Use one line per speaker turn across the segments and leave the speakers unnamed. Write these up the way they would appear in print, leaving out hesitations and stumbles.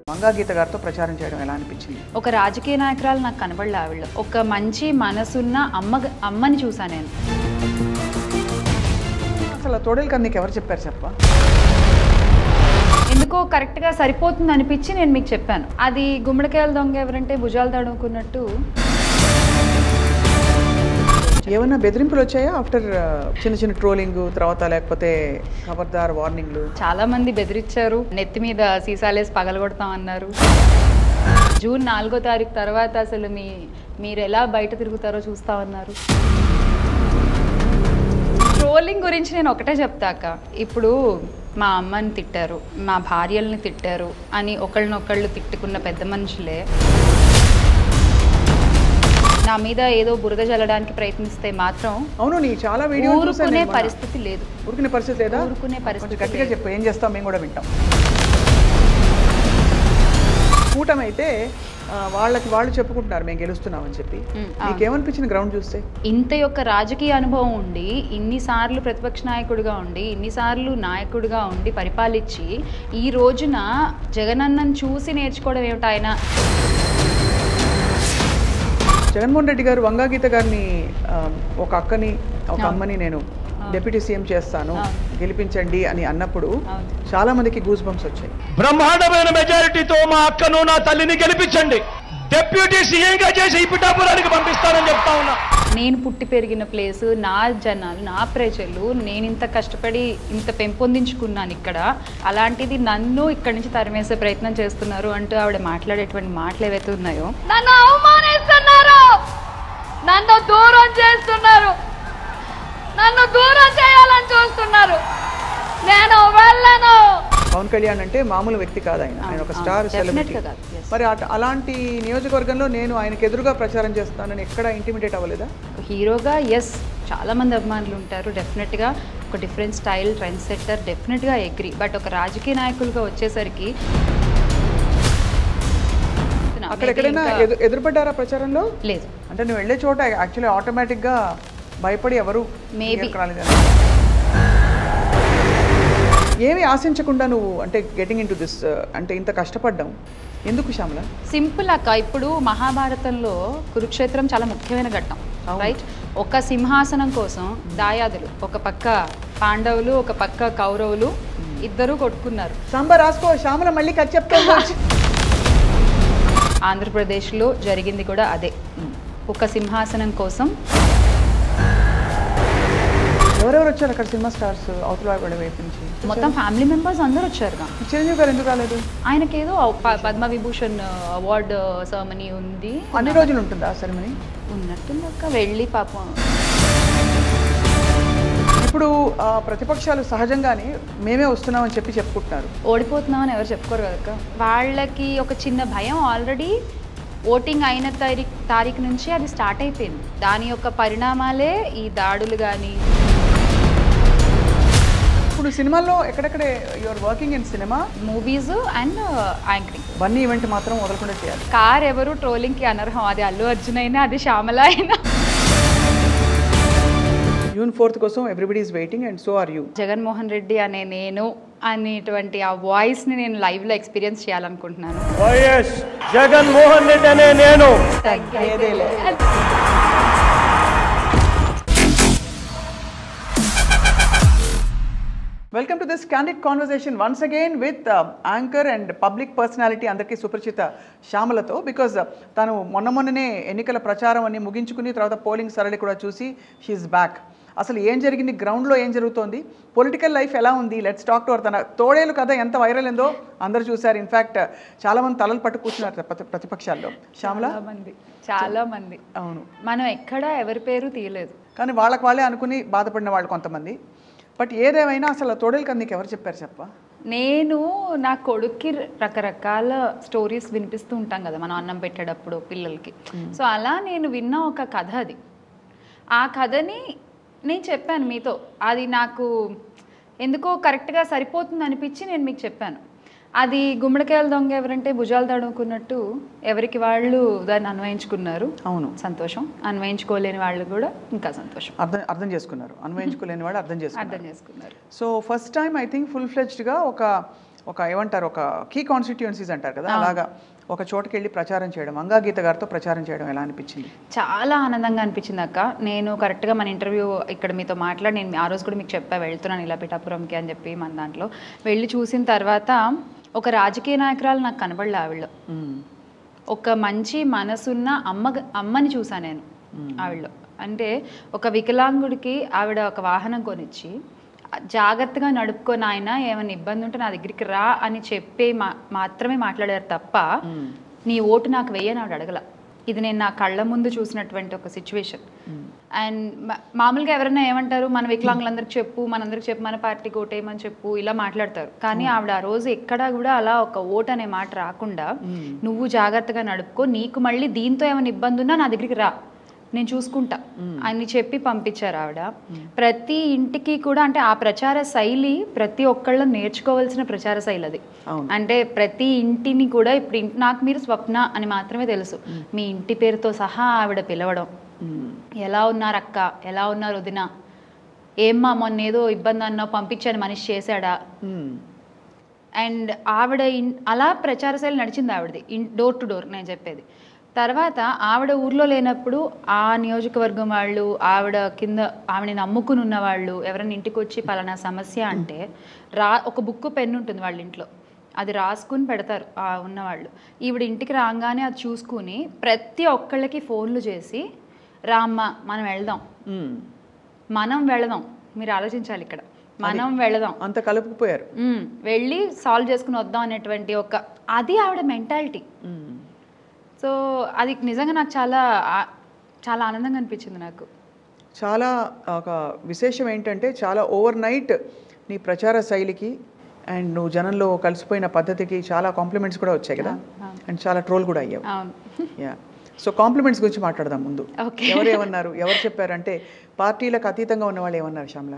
మంగా గీత గారితో ప్రచారం చేయడం ఎలా అనిపించింది?
ఒక రాజకీయ నాయకురాలు నాకు కనబడలే ఆవిడ. ఒక మంచి మనసున్న అమ్మని చూసా నేను.
అసలు తోడేలు కథ నీకు ఎవరు చెప్పారు చెప్ప?
ఎందుకో కరెక్ట్గా సరిపోతుంది అనిపించి నేను మీకు చెప్పాను. అది గుమ్మడికాయల దొంగ ఎవరంటే భుజాలు తడుముకున్నట్టు.
ఏమన్నా బెదిరింపులు వచ్చాయా ఆఫ్టర్ చిన్న చిన్న ట్రోలింగ్ తర్వాత, లేకపోతే ఖబర్దార్ వార్నింగ్లు?
చాలా మంది బెదిరించారు, నెత్తి మీద సీసాలేసి పగలగొడతామన్నారు. జూన్ 4వ తారీఖు తర్వాత అసలు మీరు ఎలా బయట తిరుగుతారో చూస్తామన్నారు. ట్రోలింగ్ గురించి నేను ఒకటే చెప్తాక, ఇప్పుడు మా అమ్మని తిట్టారు, మా భార్యల్ని తిట్టారు అని ఒకళ్ళనొకళ్ళు తిట్టుకున్న పెద్ద మనుషులే నా మీద ఏదో బురద జల్లడానికి ప్రయత్నిస్తే మాత్రం
అవును, నీ చాలా వీడియోలు
ఊరుకునే పరిస్థితి లేదు.
ఊరుకునే పరిస్థితి లేదా?
ఊరుకునే పరిస్థితి
గట్టిగా చెప్పు, ఏం చేస్తాం మేము కూడా వింటాం. కూటమి అయితే వాళ్ళు చెప్పుకుంటున్నారు మేము గెలుస్తున్నామని చెప్పి. నీకేమనిపించింది గ్రౌండ్ చూస్తే?
ఇంత యొక్క రాజకీయ అనుభవం ఉండి, ఇన్నిసార్లు ప్రతిపక్ష నాయకుడిగా ఉండి, ఇన్నిసార్లు నాయకుడిగా ఉండి పరిపాలించి, ఈ రోజున జగనన్నను చూసి నేర్చుకోవడం ఏమిటి ఆయన?
జగన్మోహన్ రెడ్డి గారు వంగా గీత గారిని ఒక అక్కని ఒక అమ్మని నేను డిప్యూటీ సీఎం చేస్తాను గెలిపించండి అని అన్నప్పుడు చాలా మందికి గూస్ బంప్స్ వచ్చాయి.
బ్రహ్మాండమైన మెజారిటీతో మా అక్కను నా తల్లిని గెలిపించండి, డిప్యూటీ సీఎంగా చేసి ఈ పిఠాపురానికి పంపిస్తానని చెప్తా ఉన్నా.
నేను పుట్టి పెరిగిన ప్లేసు, నా జనాలు, నా ప్రజలు, నేను ఇంత కష్టపడి ఇంత పెంపొందించుకున్నాను ఇక్కడ. అలాంటిది నన్ను ఇక్కడి నుంచి తరిమేసే ప్రయత్నం చేస్తున్నారు అంటూ ఆవిడ మాట్లాడేటువంటి మాటలు ఏవైతే ఉన్నాయో, నన్ను అవమానిస్తున్నారు, నన్ను దూరం చేస్తున్నారు, నన్ను దూరం చేయాలని చూస్తున్నారు, నేను వెళ్ళను.
పవన్ కళ్యాణ్ అంటే మామూలు వ్యక్తి కాదు ఆయన ఒక స్టార్ సెలబ్రిటీ. మరి అలాంటి నియోజకవర్గంలో నేను ఆయనకు ఎదురుగా ప్రచారం చేస్తానని ఎక్కడ ఇంటిమిడేట్ అవ్వలేదా?
హీరోగా ఎస్, చాలా మంది అభిమానులు ఉంటారు, డెఫినెట్గా ఒక డిఫరెంట్ స్టైల్, ట్రెండ్ సెట్టర్, డెఫినెట్గా అగ్రీ. బట్ ఒక రాజకీయ నాయకులుగా వచ్చేసరికి
అక్కడ ఎక్కడైనా ఎదురుపడ్డారా ప్రచారంలో?
లేదు.
అంటే నువ్వు వెళ్ళే చోట యాక్చువల్లీ ఆటోమేటిక్గా భయపడి ఎవరు
మేబీ
ఏమి ఆశించకుండా నువ్వు అంటే గెటింగ్ ఇన్ టు దిస్ అంటే ఇంత కష్టపడ్డాం ఎందుకు శ్యామల?
సింపుల్ అక్క, ఇప్పుడు మహాభారతంలో కురుక్షేత్రం చాలా ముఖ్యమైన ఘట్టం, రైట్? ఒక సింహాసనం కోసం దాయాదులు, ఒక పక్క పాండవులు, ఒక పక్క కౌరవులు, ఇద్దరు కొట్టుకున్నారు.
సాంబార్ రాసుకో శ్యామల, మళ్ళీ కథ చెప్తా.
ఆంధ్రప్రదేశ్లో జరిగింది కూడా అదే. ఒక సింహాసనం కోసం
ఎవరెవరు వచ్చారు అక్కడ? సినిమా స్టార్స్ అవతల వైపు నుంచి
మొత్తం ఫ్యామిలీ మెంబర్స్ అందరూ వచ్చారుగా.
చిరంజీవి గారు ఎందుకు రాలేదు?
ఆయనకేదో పద్మవిభూషణ్ అవార్డు సెరమనీ ఉంది.
అన్ని రోజులు ఉంటుందా సెరమనీ?
ఉన్నట్టుంది అక్క, వెళ్ళి పాపం.
ఇప్పుడు ప్రతిపక్షాలు సహజంగానే మేమే వస్తున్నామని చెప్పుకుంటున్నారు.
ఓడిపోతున్నామని ఎవరు చెప్పుకోరు కదక్క. వాళ్ళకి ఒక చిన్న భయం, ఆల్రెడీ ఓటింగ్ అయిన తారీఖు నుంచి అది స్టార్ట్ అయిపోయింది. దాని యొక్క పరిణామాలే ఈ దాడులు కానీ.
ఇప్పుడు సినిమాల్లో ఎక్కడెక్కడే your working in cinema,
movies and anchoring.
One event మాత్రం వదలకుండా చేయాలి.
కార్ ఎవరు ట్రోలింగ్కి అనర్హం, అది అల్లు అర్జున్ అయినా, అది శ్యామల అయినా.
జూన్ 4th కోసం everybody is waiting and so are you.
Jaganmohan Reddy అనే నేను అనేటువంటి ఆ వాయిస్ని నేను లైవ్లో ఎక్స్పీరియన్స్ చేయాలనుకుంటున్నాను.
వైఎస్ జగన్మోహన్ రెడ్డి అనే నేను.
Welcome to this candid conversation once again with anchor and public personality అందరికీ సుపరిచిత శ్యామలతో. బికాజ్ తను మొన్ననే ఎన్నికల ప్రచారం అన్ని ముగించుకుని తర్వాత పోలింగ్ సరళి కూడా చూసి షీఈస్ బ్యాక్. అసలు ఏం జరిగింది, గ్రౌండ్లో ఏం జరుగుతోంది, పొలిటికల్ లైఫ్ ఎలా ఉంది, లెట్స్ టాక్ టు అవర్. తన తోడేలు కథ ఎంత వైరల్ అయిందో అందరూ చూశారు. ఇన్ఫ్యాక్ట్ చాలా మంది తలలు పట్టు కూర్చున్నారు ప్రతిపక్షాల్లో. శ్యామల,
చాలా మంది.
అవును,
మనం ఎక్కడ ఎవరి పేరు తీయలేదు,
కానీ వాళ్ళే అనుకుని బాధపడిన వాళ్ళు కొంతమంది. బట్ ఏదేమైనా అసలు తోడేలు కథ నీకు ఎవరు చెప్పారు చెప్ప?
నేను నా కొడుక్కి రకరకాల స్టోరీస్ వినిపిస్తూ ఉంటాం కదా మనం అన్నం పెట్టేటప్పుడు పిల్లలకి. సో అలా నేను విన్న ఒక కథ అది. ఆ కథని నేను చెప్పాను మీతో. అది నాకు ఎందుకో కరెక్ట్గా సరిపోతుంది అనిపించి నేను మీకు చెప్పాను. అది గుమ్మడికాయల దొంగ ఎవరంటే భుజాలు తడుముకున్నట్టు ఎవరికి వాళ్ళు దాన్ని అన్వయించుకున్నారు.
అవును,
సంతోషం. అన్వయించుకోలేని వాళ్ళు కూడా ఇంకా సంతోషం.
అర్థం చేసుకున్నారు. అన్వయించుకోలేని వాళ్ళు అర్థం చేసుకున్నారు.
చేసుకున్నారు.
So first time I think full ఫ్లెడ్జ్డ్గా ఒక ఒక ఏమంటారు ఒక కీ కాన్స్టిట్యుయెన్సీస్ అంటారు కదా, అలాగా ఒక చోటుకి వెళ్ళి ప్రచారం చేయడం, అంగాగీత గారితో ప్రచారం చేయడం ఎలా అనిపించింది?
చాలా ఆనందంగా అనిపించింది అక్క. నేను కరెక్ట్గా మన ఇంటర్వ్యూ ఇక్కడ మీతో మాట్లాడి నేను ఆ రోజు కూడా మీకు చెప్పా వెళ్తున్నాను ఇలా పిఠాపురంకి అని చెప్పి. మన దాంట్లో వెళ్ళి చూసిన తర్వాత ఒక రాజకీయ నాయకురాలు నాకు కనబడలే ఆవిడలో. ఒక మంచి మనసున్న అమ్మని చూసా నేను ఆవిడలో. అంటే ఒక వికలాంగుడికి ఆవిడ ఒక వాహనం కొనిచ్చి జాగ్రత్తగా నడుపుకొని ఆయన ఏమైనా ఇబ్బంది ఉంటే నా దగ్గరికి రా అని చెప్పి మాత్రమే మాట్లాడారు తప్ప నీ ఓటు నాకు వెయ్యని ఆవిడ అడగల. ఇది నేను నా కళ్ళ ముందు చూసినటువంటి ఒక సిచ్యువేషన్. అండ్ మామూలుగా ఎవరైనా ఏమంటారు, మన వికలాంగులందరికి చెప్పు, మనందరికి చెప్పు, మన పార్టీకి ఓటేయమని చెప్పు, ఇలా మాట్లాడతారు. కానీ ఆవిడ ఆ రోజు ఎక్కడా కూడా అలా ఒక ఓటు అనే మాట రాకుండా నువ్వు జాగ్రత్తగా నడుపుకో, నీకు మళ్ళీ దీంతో ఏమైనా ఇబ్బంది ఉన్నా నా దగ్గరికి రా, నేను చూసుకుంటా అని చెప్పి పంపించారు ఆవిడ. ప్రతి ఇంటికి కూడా అంటే ఆ ప్రచార శైలి ప్రతి ఒక్కళ్ళు నేర్చుకోవాల్సిన ప్రచార శైలి అది. అంటే ప్రతి ఇంటిని కూడా ఇప్పుడు నాకు మీరు స్వప్న అని మాత్రమే తెలుసు, మీ ఇంటి పేరుతో సహా ఆవిడ పిలవడం, ఎలా ఉన్నారు అక్క, ఎలా ఉన్నారు వదిన, ఏమ్మా మొన్న ఏదో ఇబ్బంది అన్నావు పంపించాను మనిషి చేశాడా. అండ్ ఆవిడ అలా ప్రచార శైలి నడిచింది ఆవిడది, డోర్ టు డోర్ నేను చెప్పేది. తర్వాత ఆవిడ ఊర్లో లేనప్పుడు ఆ నియోజకవర్గం వాళ్ళు, ఆవిడ కింద ఆవిడని నమ్ముకుని ఉన్న వాళ్ళు ఎవరైనా ఇంటికి వచ్చి పలానా సమస్య అంటే ఒక బుక్ పెన్ను ఉంటుంది వాళ్ళ ఇంట్లో, అది రాసుకుని పెడతారు ఉన్నవాళ్ళు. ఈవిడ ఇంటికి రాగానే అది చూసుకుని ప్రతి ఒక్కళ్ళకి ఫోన్లు చేసి రామ్మ మనం వెళదాం, మీరు ఆలోచించాలి ఇక్కడ, మనం వెళదాం,
అంత కలుపుకుపోయారు,
వెళ్ళి సాల్వ్ చేసుకుని వద్దాం అనేటువంటి ఒక అది ఆవిడ మెంటాలిటీ. సో అది నిజంగా నాకు చాలా చాలా ఆనందంగా అనిపించింది. నాకు
చాలా ఒక విశేషం ఏంటంటే చాలా ఓవర్ నైట్ నీ ప్రచార శైలికి అండ్ నువ్వు జనంలో కలిసిపోయిన పద్ధతికి చాలా కాంప్లిమెంట్స్ కూడా వచ్చాయి కదా, అండ్ చాలా ట్రోల్ కూడా అయ్యావు. యా, సో కాంప్లిమెంట్స్ గురించి మాట్లాడదాం ముందు. ఎవరు ఏమన్నారు, ఎవరు చెప్పారంటే పార్టీలకు అతీతంగా ఉన్న వాళ్ళు ఏమన్నారు శ్యామల?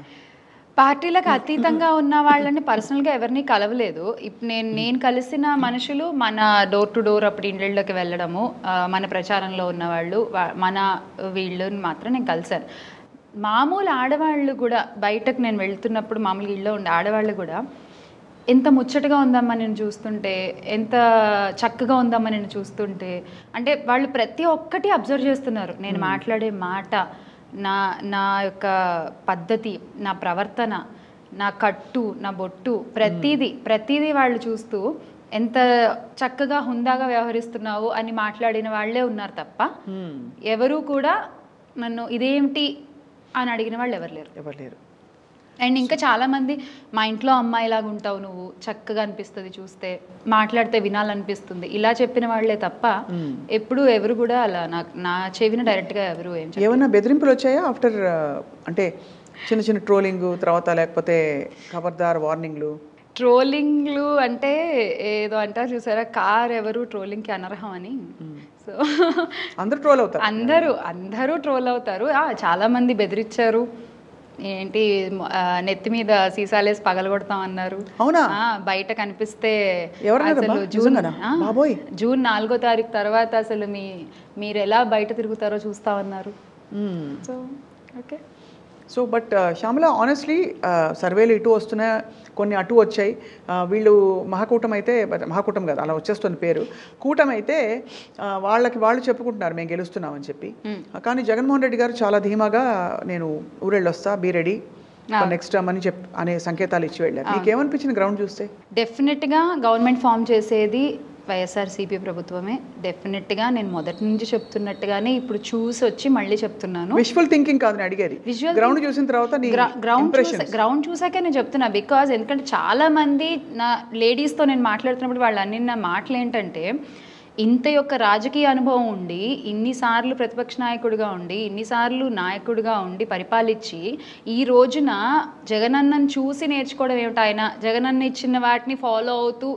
పార్టీలకు అతీతంగా ఉన్న వాళ్ళని పర్సనల్గా ఎవరిని కలవలేదు. ఇప్పుడు నేను కలిసిన మనుషులు మన డోర్ టు డోర్ అప్పుడు ఇండ్లకి వెళ్ళడము, మన ప్రచారంలో ఉన్నవాళ్ళు, మన వీళ్ళని మాత్రం నేను కలిశాను. మామూలు ఆడవాళ్ళు కూడా బయటకు నేను వెళ్తున్నప్పుడు మామూలుగా ఇళ్ళలో ఉండే ఆడవాళ్ళు కూడా ఎంత ముచ్చటగా ఉందమ్మా నేను చూస్తుంటే, ఎంత చక్కగా ఉందమ్మా నేను చూస్తుంటే, అంటే వాళ్ళు ప్రతి ఒక్కటి అబ్జర్వ్ చేస్తున్నారు. నేను మాట్లాడే మాట, నా యొక్క పద్ధతి, నా ప్రవర్తన, నా కట్టు, నా బొట్టు, ప్రతిదీ వాళ్ళు చూస్తూ ఎంత చక్కగా హుందాగా వ్యవహరిస్తున్నావు అని మాట్లాడిన వాళ్ళే ఉన్నారు తప్ప ఎవరు కూడా నన్ను ఇదేమిటి అని అడిగిన వాళ్ళు ఎవరు లేరు. అండ్ ఇంకా చాలామంది మా ఇంట్లో అమ్మాయిలాగా ఉంటావు నువ్వు, చక్కగా అనిపిస్తుంది చూస్తే, మాట్లాడితే వినాలనిపిస్తుంది, ఇలా చెప్పిన వాళ్లే తప్ప ఎప్పుడు ఎవరు కూడా అలా నా చెవిన డైరెక్ట్గా ఎవరు
ఏమన్నా బెదిరింపులు వచ్చాయా ఆఫ్టర్, అంటే చిన్న చిన్న ట్రోలింగ్ తర్వాత, లేకపోతే ఖబర్దార్ వార్నింగ్లు?
ట్రోలింగ్లు అంటే ఏదో అంటారు చూసారా, కార్ ఎవరు ట్రోలింగ్కి అనర్హం అని. సో
అందరూ ట్రోల్ అవుతారు,
అందరూ ట్రోల్ అవుతారు. చాలా మంది బెదిరించారు, ఏంటి నెత్తి మీద సీసాలేసి పగలగొడతాం అన్నారు.
అవునా?
బయట కనిపిస్తే
అసలు
జూన్ 4వ తారీఖు తర్వాత అసలు మీరు ఎలా బయట తిరుగుతారో చూస్తామన్నారు. So okay.
So but Shyamala, honestly సర్వేలు ఇటు వస్తున్నాయి, కొన్ని అటు వచ్చాయి. వీళ్ళు మహాకూటమి అయితే, మహాకూటమి కాదు అలా వచ్చేస్తుంది పేరు, కూటమి అయితే వాళ్ళు చెప్పుకుంటున్నారు మేము గెలుస్తున్నామని చెప్పి. కానీ జగన్మోహన్ రెడ్డి గారు చాలా ధీమాగా నేను ఊరెళ్ళొస్తా, బీ రెడీ నెక్స్ట్ టైం అని అనే సంకేతాలు ఇచ్చి వెళ్ళారు. నీకేమనిపించింది గ్రౌండ్ చూస్తే?
డెఫినెట్గా గవర్నమెంట్ ఫామ్ చేసేది వైఎస్ఆర్సీపీ ప్రభుత్వమే. డెఫినెట్గా నేను మొదటి నుంచి చెప్తున్నట్టుగానే ఇప్పుడు చూసి వచ్చి మళ్ళీ చెప్తున్నాను.
విజువల్ థింకింగ్ కాదు నేను అడిగేది, గ్రౌండ్ చూసిన తర్వాత
గ్రౌండ్ చూసాకే నేను చెప్తున్నా. బికాజ్ ఎందుకంటే చాలా మంది నా లేడీస్తో నేను మాట్లాడుతున్నప్పుడు వాళ్ళు అన్ని నా మాటలు ఏంటంటే, ఇంత యొక్క రాజకీయ అనుభవం ఉండి, ఇన్నిసార్లు ప్రతిపక్ష నాయకుడిగా ఉండి, ఇన్నిసార్లు నాయకుడిగా ఉండి పరిపాలించి, ఈ రోజున జగనన్నను చూసి నేర్చుకోవడం ఏమిటి, ఆయన జగనన్న ఇచ్చిన వాటిని ఫాలో అవుతూ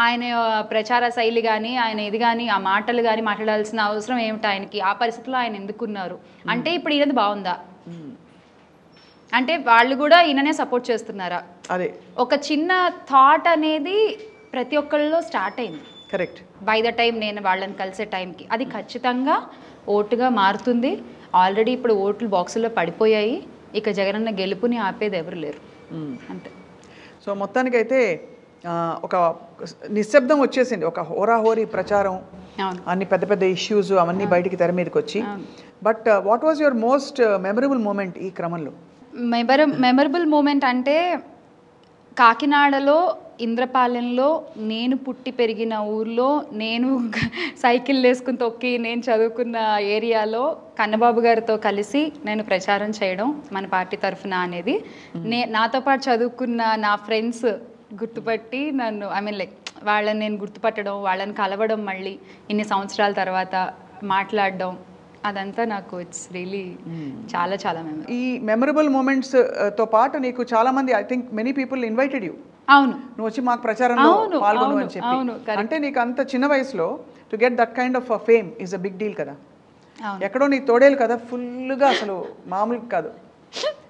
ఆయన ప్రచార శైలి కానీ, ఆయన ఇది కానీ, ఆ మాటలు కానీ మాట్లాడాల్సిన అవసరం ఏమిటి ఆయనకి, ఆ పరిస్థితిలో ఆయన ఎందుకున్నారు అంటే ఇప్పుడు ఈయనది బాగుందా అంటే వాళ్ళు కూడా ఈయననే సపోర్ట్ చేస్తున్నారా?
అదే
ఒక చిన్న థాట్ అనేది ప్రతి ఒక్కళ్ళలో స్టార్ట్ అయింది.
కరెక్ట్.
బై ద టైం నేను వాళ్ళని కలిసే టైంకి అది ఖచ్చితంగా ఓటుగా మారుతుంది. ఆల్రెడీ ఇప్పుడు ఓట్లు బాక్సుల్లో పడిపోయాయి. ఇక జగనన్న గెలుపుని ఆపేది ఎవరు లేరు, అంతే.
సో మొత్తానికైతే ఒక నిశ్శబ్దం వచ్చేసింది, ఒక హోరాహోరీ ప్రచారం,
అవును.
అన్ని పెద్ద పెద్ద ఇష్యూస్ అవన్నీ బయటికి తెర మీదకి వచ్చి. But what was your most memorable moment ఈ క్రమంలో?
మెమరబుల్ మూమెంట్ అంటే కాకినాడలో ఇంద్రపాలెంలో నేను పుట్టి పెరిగిన ఊర్లో నేను సైకిల్ వేసుకుని తొక్కి నేను చదువుకున్న ఏరియాలో కన్నబాబు గారితో కలిసి నేను ప్రచారం చేయడం మన పార్టీ తరఫున అనేది నాతో పాటు చదువుకున్న నా ఫ్రెండ్స్ గుర్తుపట్టి నన్ను లైక్ వాళ్ళని నేను గుర్తుపట్టడం, వాళ్ళని కలవడం, మళ్ళీ ఇన్ని సంవత్సరాల తర్వాత మాట్లాడడం, అదంతా నాకు ఇట్స్ రియలీ చాలా చాలా మెమరీ.
ఈ మెమరబుల్ మూమెంట్స్ తో పాటు నీకు చాలా మంది, I think many people invited you.
అవును,
నువ్వు వచ్చి మాకు ప్రచారంలో పాల్గొను అని చెప్పి. అంటే నీకు అంత చిన్న వయసులో to get that kind of fame is a big deal కదా. ఎక్కడో నీ తోడేలు కదా, ఫుల్గా అసలు మామూలుగా కాదు,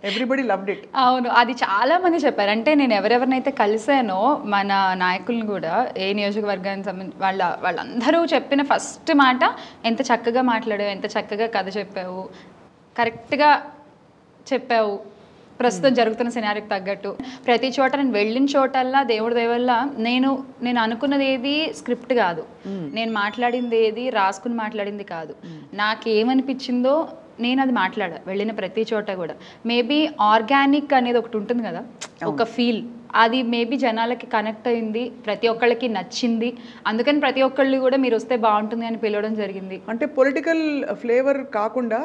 ఎవ్రీబడి లవ్డ్ ఇట్.
అవును, అది చాలా మంది చెప్పారు. అంటే నేను ఎవరెవరినైతే కలిసానో మన నాయకులను కూడా, ఏ నియోజకవర్గానికి సంబంధించి వాళ్ళందరూ చెప్పిన ఫస్ట్ మాట, ఎంత చక్కగా మాట్లాడావు, ఎంత చక్కగా కథ చెప్పావు, కరెక్ట్గా చెప్పావు, ప్రస్తుతం జరుగుతున్న సినారీకి తగ్గట్టు. ప్రతి చోట నేను వెళ్ళిన చోటల్లా దేవుడి దయవల్ల నేను అనుకున్నది ఏది స్క్రిప్ట్ కాదు, నేను మాట్లాడింది ఏది రాసుకుని మాట్లాడింది కాదు, నాకేమనిపించిందో నేను అది మాట్లాడా వెళ్ళిన ప్రతి చోట కూడా. మేబీ ఆర్గానిక్ అనేది ఒకటి ఉంటుంది కదా, ఒక ఫీల్, అది మేబీ జనాలకి కనెక్ట్ అయింది, ప్రతి ఒక్కళ్ళకి నచ్చింది. అందుకని ప్రతి ఒక్కళ్ళు కూడా మీరు వస్తే బాగుంటుంది అని పిలవడం జరిగింది.
అంటే పొలిటికల్ ఫ్లేవర్ కాకుండా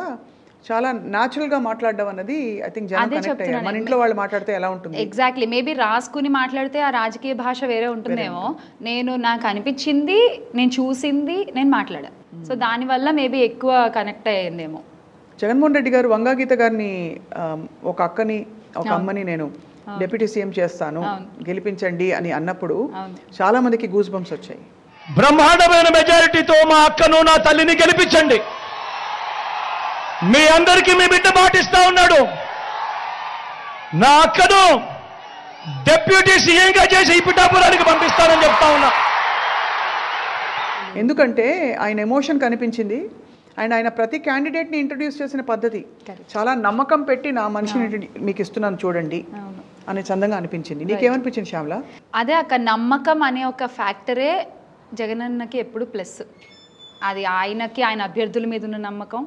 చాలా న్యాచురల్గా మాట్లాడడం అన్నది ఐ థింక్ జనం కనెక్ట్ అయ్యారు. మన ఇంట్లో వాళ్ళు మాట్లాడితే ఎలా ఉంటుంది?
ఎగ్జాక్ట్లీ. మేబీ రాసుకుని మాట్లాడితే ఆ రాజకీయ భాష వేరే ఉంటుందేమో. నాకు అనిపించింది, నేను చూసింది, నేను మాట్లాడా. సో దానివల్ల మేబీ ఎక్కువ కనెక్ట్ అయ్యిందేమో.
జగన్మోహన్ రెడ్డి గారు వంగాగీత గారిని, ఒక అక్కని, ఒక అమ్మని నేను డిప్యూటీ సీఎం చేస్తాను, గెలిపించండి అని అన్నప్పుడు చాలా మందికి గూస్ బంప్స్ వచ్చాయి.
బ్రహ్మాండమైన మెజారిటీతో మా అక్కను, నా తల్లిని గెలిపించండి. మీ అందరికీ మీ బిడ్డ మాటిస్తా ఉన్నాడు, నా అక్కను డిప్యూటీ సీఎంగా చేసి ఈ పిఠాపురానికి పంపిస్తానని చెప్తా ఉన్నా.
ఎందుకంటే ఆయన ఎమోషన్ కనిపించింది. ఆయన ప్రతి క్యాండిడేట్ని ఇంట్రడ్యూస్ చేసిన పద్ధతి చాలా నమ్మకం పెట్టి, నా మనిషిని మీకు ఇస్తున్నాను చూడండి అనే చందంగా అనిపించింది. నీకేమనిపించింది శ్యామల?
అదే అక్క, నమ్మకం అనే ఒక ఫ్యాక్టరే జగనన్నకి ఎప్పుడు ప్లస్. అది ఆయనకి, ఆయన అభ్యర్థుల మీద ఉన్న నమ్మకం,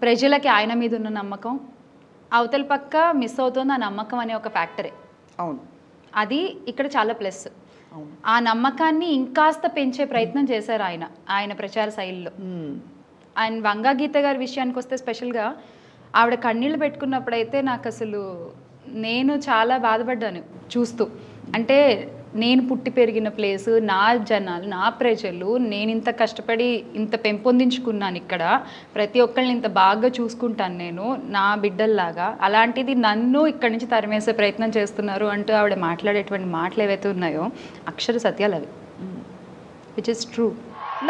ప్రజలకి ఆయన మీద ఉన్న నమ్మకం, అవతల పక్క మిస్ అవుతుంది ఆ నమ్మకం అనే ఒక ఫ్యాక్టరే.
అవును,
అది ఇక్కడ చాలా ప్లస్. ఆ నమ్మకాన్ని ఇంకాస్త పెంచే ప్రయత్నం చేశారు ఆయన ప్రచార శైలిలో. ఆయన వంగాగీత గారి విషయానికి వస్తే స్పెషల్గా ఆవిడ కన్నీళ్ళు పెట్టుకున్నప్పుడైతే నాకు అసలు నేను చాలా బాధపడ్డాను చూస్తూ. అంటే నేను పుట్టి పెరిగిన ప్లేసు, నా జనాలు, నా ప్రజలు, నేను ఇంత కష్టపడి ఇంత పెంపొందించుకున్నాను ఇక్కడ, ప్రతి ఒక్కళ్ళని ఇంత బాగా చూసుకుంటాను నేను నా బిడ్డల్లాగా, అలాంటిది నన్ను ఇక్కడి నుంచి తరిమేసే ప్రయత్నం చేస్తున్నారు అంటూ ఆవిడ మాట్లాడేటువంటి మాటలు ఏవైతే ఉన్నాయో అక్షర సత్యాలు అవి, విచ్ ఇస్ ట్రూ.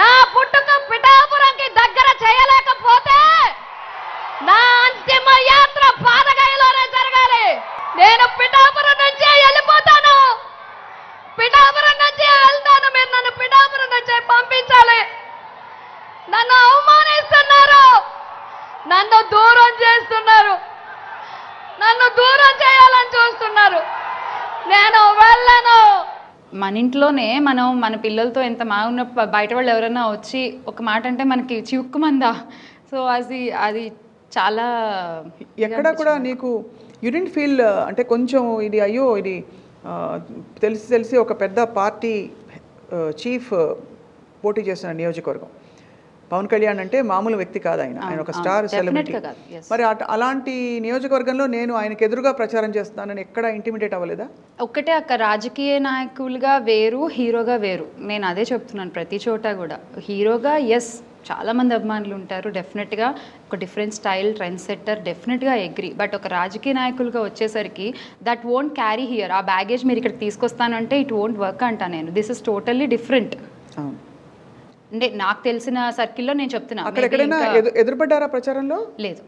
నా పుట్టుక పిఠాపురంకి దగ్గర చేయలేకపోతే నా అంతిమ యాత్ర పాదగయలోనే జరగాలి. నేను పిఠాపురం నుంచి వెళ్ళిపోతాను, పిఠాపురం నుంచి వెళ్తాను. మీరు నన్ను పిఠాపురం నుంచి పంపించాలి. నన్ను అవమానిస్తున్నారు, నన్ను దూరం చేస్తున్నారు, నన్ను దూరం చేయాలని చూస్తున్నారు. నేను వెళ్ళను.
మన ఇంట్లోనే మనం మన పిల్లలతో ఎంత మాగున్న బయట వాళ్ళు ఎవరైనా వచ్చి ఒక మాట అంటే మనకి చివుక్కుమందా. సో అది చాలా
ఎక్కడ కూడా నీకు యు డిడ్ంట్ ఫీల్ అంటే కొంచెం ఇది అయ్యో ఇది తెలిసి ఒక పెద్ద పార్టీ చీఫ్ పోటీ చేస్తున్న నియోజకవర్గం, పవన్ కళ్యాణ్ అంటే మామూలు వ్యక్తి కాదు, ఆయన ఒక స్టార్ సెలబ్రిటీ. మరి అలాంటి నియోజకవర్గంలో నేను ఆయనకు ఎదురుగా ప్రచారం చేస్తున్నానని ఎక్కడ ఇంటిమిడేట్ అవ్వలేదా?
ఒక్కటే అక్క, రాజకీయ నాయకులుగా వేరు, హీరోగా వేరు. నేను అదే చెప్తున్నాను ప్రతి చోట కూడా. హీరోగా ఎస్ చాలామంది అభిమానులు ఉంటారు, డెఫినెట్గా ఒక డిఫరెంట్ స్టైల్, ట్రెండ్ సెట్టర్, డెఫినెట్గా అగ్రీ. బట్ ఒక రాజకీయ నాయకులుగా వచ్చేసరికి దట్ వోంట్ క్యారీ హియర్. ఆ బ్యాగేజ్ మీరు ఇక్కడ తీసుకొస్తానంటే ఇట్ వోంట్ వర్క్ అంటా నేను. This is totally different. అంటే నాకు తెలిసిన సర్కిల్లో నేను చెప్తున్నా.
ఎక్కడైనా ఎదురుపడ్డారా ప్రచారంలో?
లేదు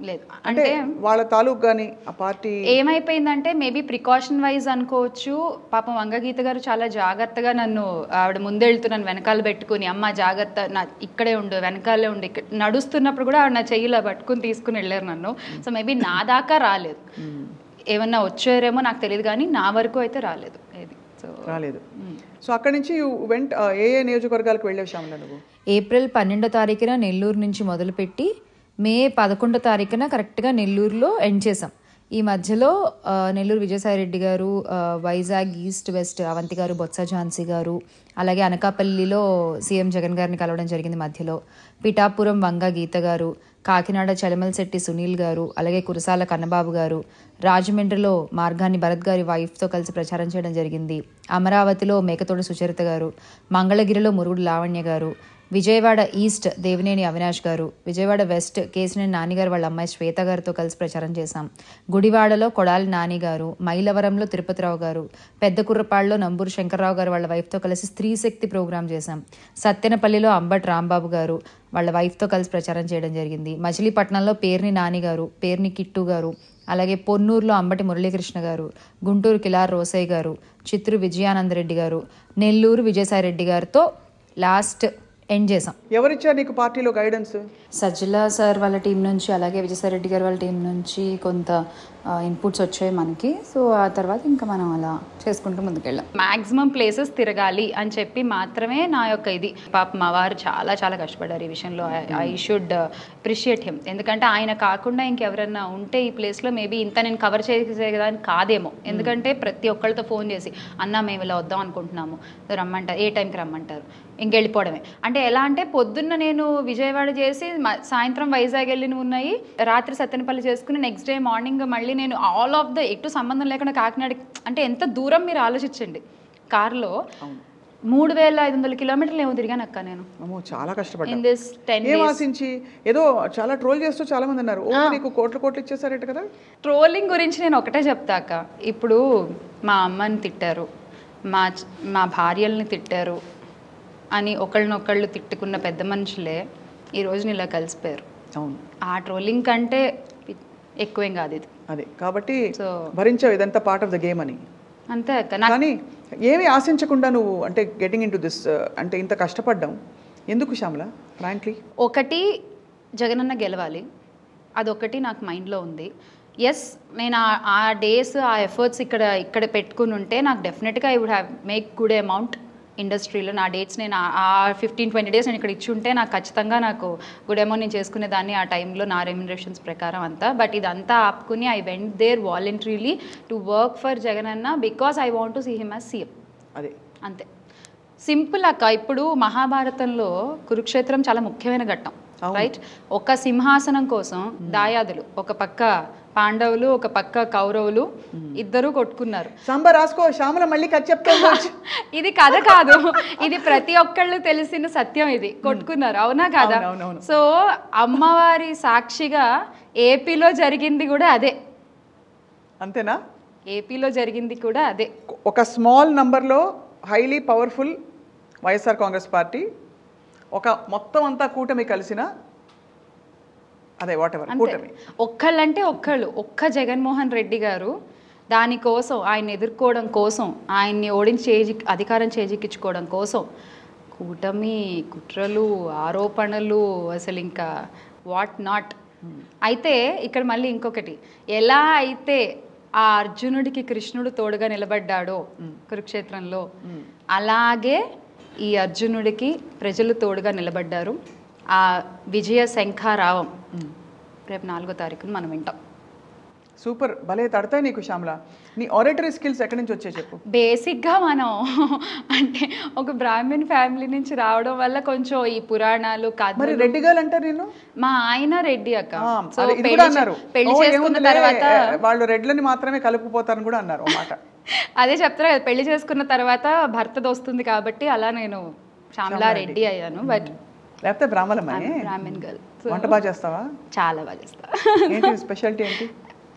లేదు.
అంటే వాళ్ళ తాలూకు కానీ ఆ పార్టీ
ఏమైపోయిందంటే మేబీ ప్రికాషన్ వైజ్ అనుకోవచ్చు. పాపం వంగగీత గారు చాలా జాగ్రత్తగా నన్ను, ఆవిడ ముందెళ్తున్నాను వెనకాల పెట్టుకుని, అమ్మ జాగ్రత్త, నా ఇక్కడే ఉండు, వెనకాలే ఉండు, ఇక్కడ నడుస్తున్నప్పుడు కూడా ఆవిడ నా చెయ్యిలో పట్టుకుని తీసుకుని వెళ్ళారు నన్ను. సో మేబీ నా దాకా రాలేదు. ఏమన్నా వచ్చారేమో నాకు తెలియదు కానీ నా వరకు అయితే రాలేదు ఏది. సో
రాలేదు. సో అక్కడి నుంచి వెంట ఏ ఏ నియోజకవర్గాలకు వెళ్ళే శ్యామల నువ్వు?
ఏప్రిల్ 12వ తారీఖున నెల్లూరు నుంచి మొదలుపెట్టి మే 11వ తారీఖున కరెక్ట్గా నెల్లూరులో ఎండ్ చేసాం. ఈ మధ్యలో నెల్లూరు విజయసాయిరెడ్డి గారు, వైజాగ్ ఈస్ట్ వెస్ట్ అవంతి గారు, బొత్స ఝాన్సీ గారు, అలాగే అనకాపల్లిలో సీఎం జగన్ గారిని కలవడం జరిగింది మధ్యలో. పిఠాపురం వంగ గీత గారు, కాకినాడ చలమలశెట్టి సునీల్ గారు, అలాగే కురసాల కన్నబాబు గారు, రాజమండ్రిలో మార్గాని భరత్ గారి వైఫ్తో కలిసి ప్రచారం చేయడం జరిగింది. అమరావతిలో మేకతోటి సుచరిత గారు, మంగళగిరిలో మురుగుడు లావణ్య గారు, విజయవాడ ఈస్ట్ దేవినేని అవినాష్ గారు, విజయవాడ వెస్ట్ కేసినేని నానిగారు వాళ్ళ అమ్మాయి శ్వేత గారితో కలిసి ప్రచారం చేశాం. గుడివాడలో కొడాలి నాని గారు, మైలవరంలో తిరుపతిరావు గారు, పెద్ద కుర్రపాడులో నంబూరు శంకర్రావు గారు వాళ్ళ వైఫ్తో కలిసి స్త్రీ శక్తి ప్రోగ్రాం చేశాం. సత్తెనపల్లిలో అంబట్ రాంబాబు గారు వాళ్ళ వైఫ్తో కలిసి ప్రచారం చేయడం జరిగింది. మచిలీపట్నంలో పేర్ని నాని గారు, పేర్ని కిట్టు గారు, అలాగే పొన్నూరులో అంబటి మురళీకృష్ణ గారు, గుంటూరు కిలార్ రోసయ్య గారు, చిత్తూరు విజయానందరెడ్డి గారు, నెల్లూరు విజయసాయిరెడ్డి గారితో లాస్ట్ ఎండ్ చేసాం.
ఎవరిచ్చారు నీకు పార్టీలో గైడెన్స్?
సజ్జల సార్ వాళ్ళ టీం నుంచి, అలాగే విజయసాయిరెడ్డి గారు వాళ్ళ టీం నుంచి కొంత ఇన్పుట్స్ వచ్చాయి మనకి. సో ఆ తర్వాత ఇంకా మనం అలా చేసుకుంటూ ముందుకెళ్ళాం.
మ్యాక్సిమం ప్లేసెస్ తిరగాలి అని చెప్పి మాత్రమే నా యొక్క ఇది. పాప మా వారు చాలా చాలా కష్టపడ్డారు ఈ విషయంలో. I should appreciate him. ఎందుకంటే ఆయన కాకుండా ఇంకెవరన్నా ఉంటే ఈ ప్లేస్లో మేబీ ఇంత నేను కవర్ చేసేదాన్ని కాదేమో. ఎందుకంటే ప్రతి ఒక్కళ్ళతో ఫోన్ చేసి అన్న మేము ఇలా వద్దాం అనుకుంటున్నాము, రమ్మంటారు, ఏ టైంకి రమ్మంటారు, ఇంకెళ్ళిపోవడమే. అంటే ఎలా అంటే పొద్దున్న నేను విజయవాడ చేసి సాయంత్రం వైజాగ్ వెళ్ళినవి ఉన్నాయి, రాత్రి సత్తెనపల్లి చేసుకుని నెక్స్ట్ డే మార్నింగ్ మళ్ళీ నేను ఆల్ ఆఫ్ ద ఎటు సంబంధం లేకుండా కాకినాడ. అంటే ఎంత దూరం మీరు ఆలోచించండి. కార్లో 3500 కిలోమీటర్లు ఏమో తిరిగాను అక్క నేను.
చాలా కష్టపడ్డా.
ఇన్ దిస్ 10
days ఆశించి ఏదో చాలా ట్రోల్ చేస్తూ చాలా మంది అన్నారు, ఓ నీకు కోట్లు ఇచ్చేసారట కదా.
ట్రోలింగ్ గురించి నేను ఒకటే చెప్తా అక్క. ఇప్పుడు మా అమ్మని తిట్టారు, మా భార్యల్ని తిట్టారు అని ఒకళ్ళనొకళ్ళు తిట్టుకున్న పెద్ద మనుషులే ఈరోజు ఇలా కలిసిపోయారు.
అవును,
ఆ ట్రోలింగ్ కంటే ఎక్కువేం కాదు ఇది.
అదే కాబట్టి భరించావు, ఇదంతా పార్ట్ ఆఫ్ ద గేమ్ అని.
అంతే అక్క.
కానీ ఏమి ఆశించకుండా నువ్వు అంటే గెటింగ్ ఇన్ టు దిస్ అంటే ఇంత కష్టపడ్డాం ఎందుకు శ్యామల? ఫ్రాంక్లీ
ఒకటి జగనన్న గెలవాలి, అదొకటి నాకు మైండ్లో ఉంది. ఎస్, నేను ఆ డేస్ ఆ ఎఫర్ట్స్ ఇక్కడ పెట్టుకుని ఉంటే నాకు డెఫినెట్గా I would have make good amount ఇండస్ట్రీలో. నా డేట్స్ నేను ఆ 15-20 డేస్ నేను ఇక్కడ ఇచ్చి ఉంటే నాకు ఖచ్చితంగా నాకు గుడ్ అమౌంట్ నేను చేసుకునేదాన్ని ఆ టైంలో నా రెమ్యునరేషన్స్ ప్రకారం అంతా. బట్ ఇదంతా ఆపుకుని I went there voluntarily to work for Jaganna because I want to see him as CM.
అదే
అంతే సింపుల్ అక్క. ఇప్పుడు మహాభారతంలో కురుక్షేత్రం చాలా ముఖ్యమైన ఘట్టం, రైట్? ఒక సింహాసనం కోసం దాయాదులు, ఒక పక్క పాండవులు, ఒక పక్క కౌరవులు, ఇద్దరు కొట్టుకున్నారు.
శ్యామల మళ్ళీ కథ చెప్తా.
ఇది కథ కాదు, ఇది ప్రతి ఒక్కళ్ళు తెలిసిన సత్యం. ఇది కొట్టుకున్నారు, అవునా కాదా? సో అమ్మవారి సాక్షిగా ఏపీలో జరిగింది కూడా అదే.
అంతేనా?
ఏపీలో జరిగింది కూడా అదే.
ఒక స్మాల్ నంబర్లో highly powerful YSR Congress party, ఒక మొత్తం అంతా కూటమి కలిసిన అదే వాటెవర్ కూటమి.
ఒక్కళ్ళంటే ఒక్క జగన్మోహన్ రెడ్డి గారు దానికోసం, ఆయన ఎదుర్కోవడం కోసం, ఆయన్ని ఓడించి అధికారం చేజిక్కించుకోవడం కోసం కూటమి కుట్రలు, ఆరోపణలు, అసలు ఇంకా వాట్ నాట్. అయితే ఇక్కడ మళ్ళీ ఇంకొకటి, ఎలా అయితే ఆ అర్జునుడికి కృష్ణుడు తోడుగా నిలబడ్డాడో కురుక్షేత్రంలో, అలాగే ఈ అర్జునుడికి ప్రజలు తోడుగా నిలబడ్డారు. ఆ విజయ శంఖారావం రేపు 4వ తారీఖున మనం వింటాం.
సూపర్, భలే తడతాయి నీకు శ్యామల. నీ ఆరేటరీ స్కిల్స్ ఎక్కడి నుంచి వచ్చాయి చెప్పు?
బేసిక్గా మనం అంటే ఒక బ్రాహ్మణ్ ఫ్యామిలీ నుంచి రావడం వల్ల కొంచెం ఈ పురాణాలు కథలు.
మరి రెడ్డి గారు అంటారు నేను?
మా ఆయన రెడ్డి అక్క.
పెళ్లి చేసుకున్న తర్వాత వాళ్ళు రెడ్లని మాత్రమే కలుపుకుపోతారని కూడా అన్నారు మాట.
అదే చెప్తారు కదా, పెళ్లి చేసుకున్న తర్వాత భర్తది వస్తుంది కాబట్టి అలా నేను శ్యామలా రెడ్డి అయ్యాను. బట్
లేకపోతే బ్రాహ్మణ్ గర్ల్. వంట బాగా చేస్తావా?
చాలా బాగా చేస్తా.
ఏంటి స్పెషాలిటీ ఏంటి?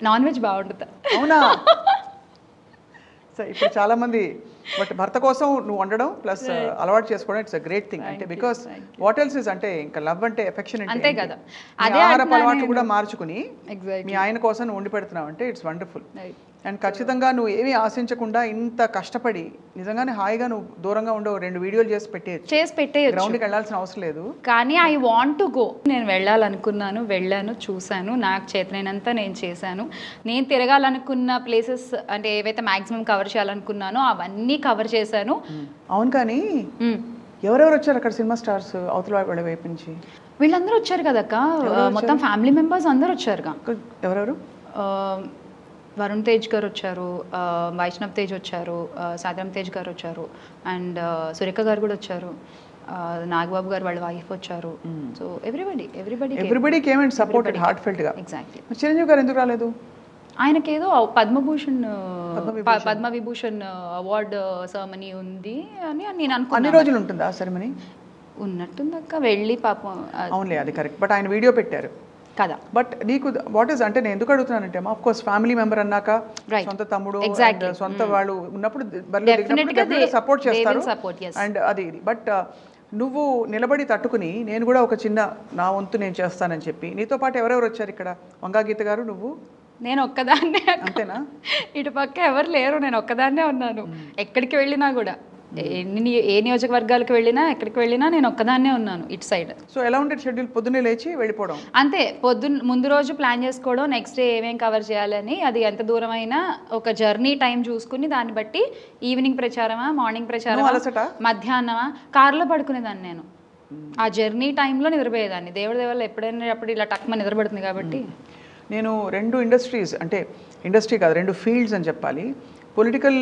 నాన్ వెజ్ బాగుంటుందా?
అవునా? సో ఇప్పుడు చాలా మంది బట్ భర్త కోసం నువ్వు వండడం ప్లస్ అలవాటు చేసుకోవడం ఇట్స్ అ గ్రేట్ థింగ్. అంటే బికాస్ వాట్ ఎల్స్ ఇస్ అంటే ఇంకా లవ్ అంటే ఎఫెక్షన్
అంతే కదా.
అదే ఆహారపు అలవాట్లు కూడా మార్చుకుని మీ ఆయన కోసం నువ్వు వండి పెడుతున్నావు అంటే ఇట్స్ వండర్ఫుల్. అండ్ ఖచ్చితంగా నువ్వు ఏమీ ఆశించకుండా ఇంత కష్టపడి నిజంగానే హాయిగా నువ్వు దూరంగా ఉండవు 2 వీడియోలు చేసి
పెట్టేయచ్చు
గ్రౌండ్కి వెళ్ళాల్సిన అవసరం లేదు.
కానీ ఐ వాంట్ టు గో. నేను వెళ్ళాలనుకున్నాను, వెళ్ళాను, చూశాను, నాకు చేతనైనంత నేను చేశాను. నేను తిరగాలనుకున్న ప్లేసెస్ అంటే ఏవైతే మ్యాక్సిమం కవర్ చేయాలనుకున్నానో అవన్నీ కవర్ చేశాను.
అవును, కానీ ఎవరెవరు వచ్చారు అక్కడ సినిమా స్టార్స్ అవతల వాళ్ళ వైపు నుంచి?
వీళ్ళందరూ వచ్చారు కదక్క, మొత్తం ఫ్యామిలీ మెంబర్స్ అందరూ వచ్చారుగా.
ఎవరెవరు?
వరుణ్ తేజ్ గారు వచ్చారు, వైష్ణవ్ తేజ్ వచ్చారు, సాదరం తేజ్ గారు వచ్చారు, అండ్ సురేఖ గారు కూడా వచ్చారు, నాగబాబు గారు వాళ్ళ వైఫ్ వచ్చారు. So
everybody came and supported heart felt గా.
ఎగ్జాక్ట్లీ.
చిరంజీవి గారు ఎందుకు రాలేదు?
ఆయనకేదో పద్మవిభూషణ్ అవార్డు సెరమనీ ఉంది అని నేను అనుకున్నాను.
అన్ని రోజులు ఉంటుందా సెరమనీ?
ఉన్నట్టుందక్క, వెళ్ళి పాపం.
అవునులే, అది కరెక్ట్. బట్ ఆయన వీడియో పెట్టారు
కదా.
బట్ నీకు వాట్ ఈస్ అంటే నేను ఎందుకు అడుగుతున్నానంటే ఆఫ్ కోర్స్ ఫ్యామిలీ మెంబర్ అన్నాక సొంత తమ్ముడు సొంత వాళ్ళు ఉన్నప్పుడు సపోర్ట్ చేస్తారు అండ్ అది. బట్ నువ్వు నిలబడి తట్టుకుని నేను కూడా ఒక చిన్న నా వంతు నేను చేస్తానని చెప్పి నీతో పాటు ఎవరెవరు వచ్చారు ఇక్కడ? వంగాగీత గారు, నువ్వు,
నేను ఒక్కదాన్నే.
అంతేనా?
ఇటు పక్క ఎవరు లేరు, నేను ఒక్కదాన్నే ఉన్నాను. ఎక్కడికి వెళ్ళినా కూడా, ఏ నియోజకవర్గాలకు వెళ్ళినా ఎక్కడికి వెళ్ళినా నేను ఒక్కదాన్నే ఉన్నాను ఇటు సైడ్.
సో ఎలా ఉంటుంది షెడ్యూల్? పొద్దున్నే లేచి వెళ్ళిపోవడం
అంతే. ముందు రోజు ప్లాన్ చేసుకోవడం, నెక్స్ట్ డే ఏమేం కవర్ చేయాలని, అది ఎంత దూరం అయినా ఒక జర్నీ టైం చూసుకుని దాన్ని బట్టి ఈవినింగ్ ప్రచారమా, మార్నింగ్ ప్రచారమా, మధ్యాహ్నమా, కార్లో పడుకునేదాన్ని నేను. ఆ జర్నీ టైంలో నిద్రపోయేదాన్ని. దేవుడి దేవాళ్ళు ఎప్పుడైనా అప్పుడు ఇలా టక్మ నిద్రపడుతుంది కాబట్టి.
నేను 2 ఇండస్ట్రీస్ అంటే ఇండస్ట్రీ కాదు 2 ఫీల్డ్స్ అని చెప్పాలి. పొలిటికల్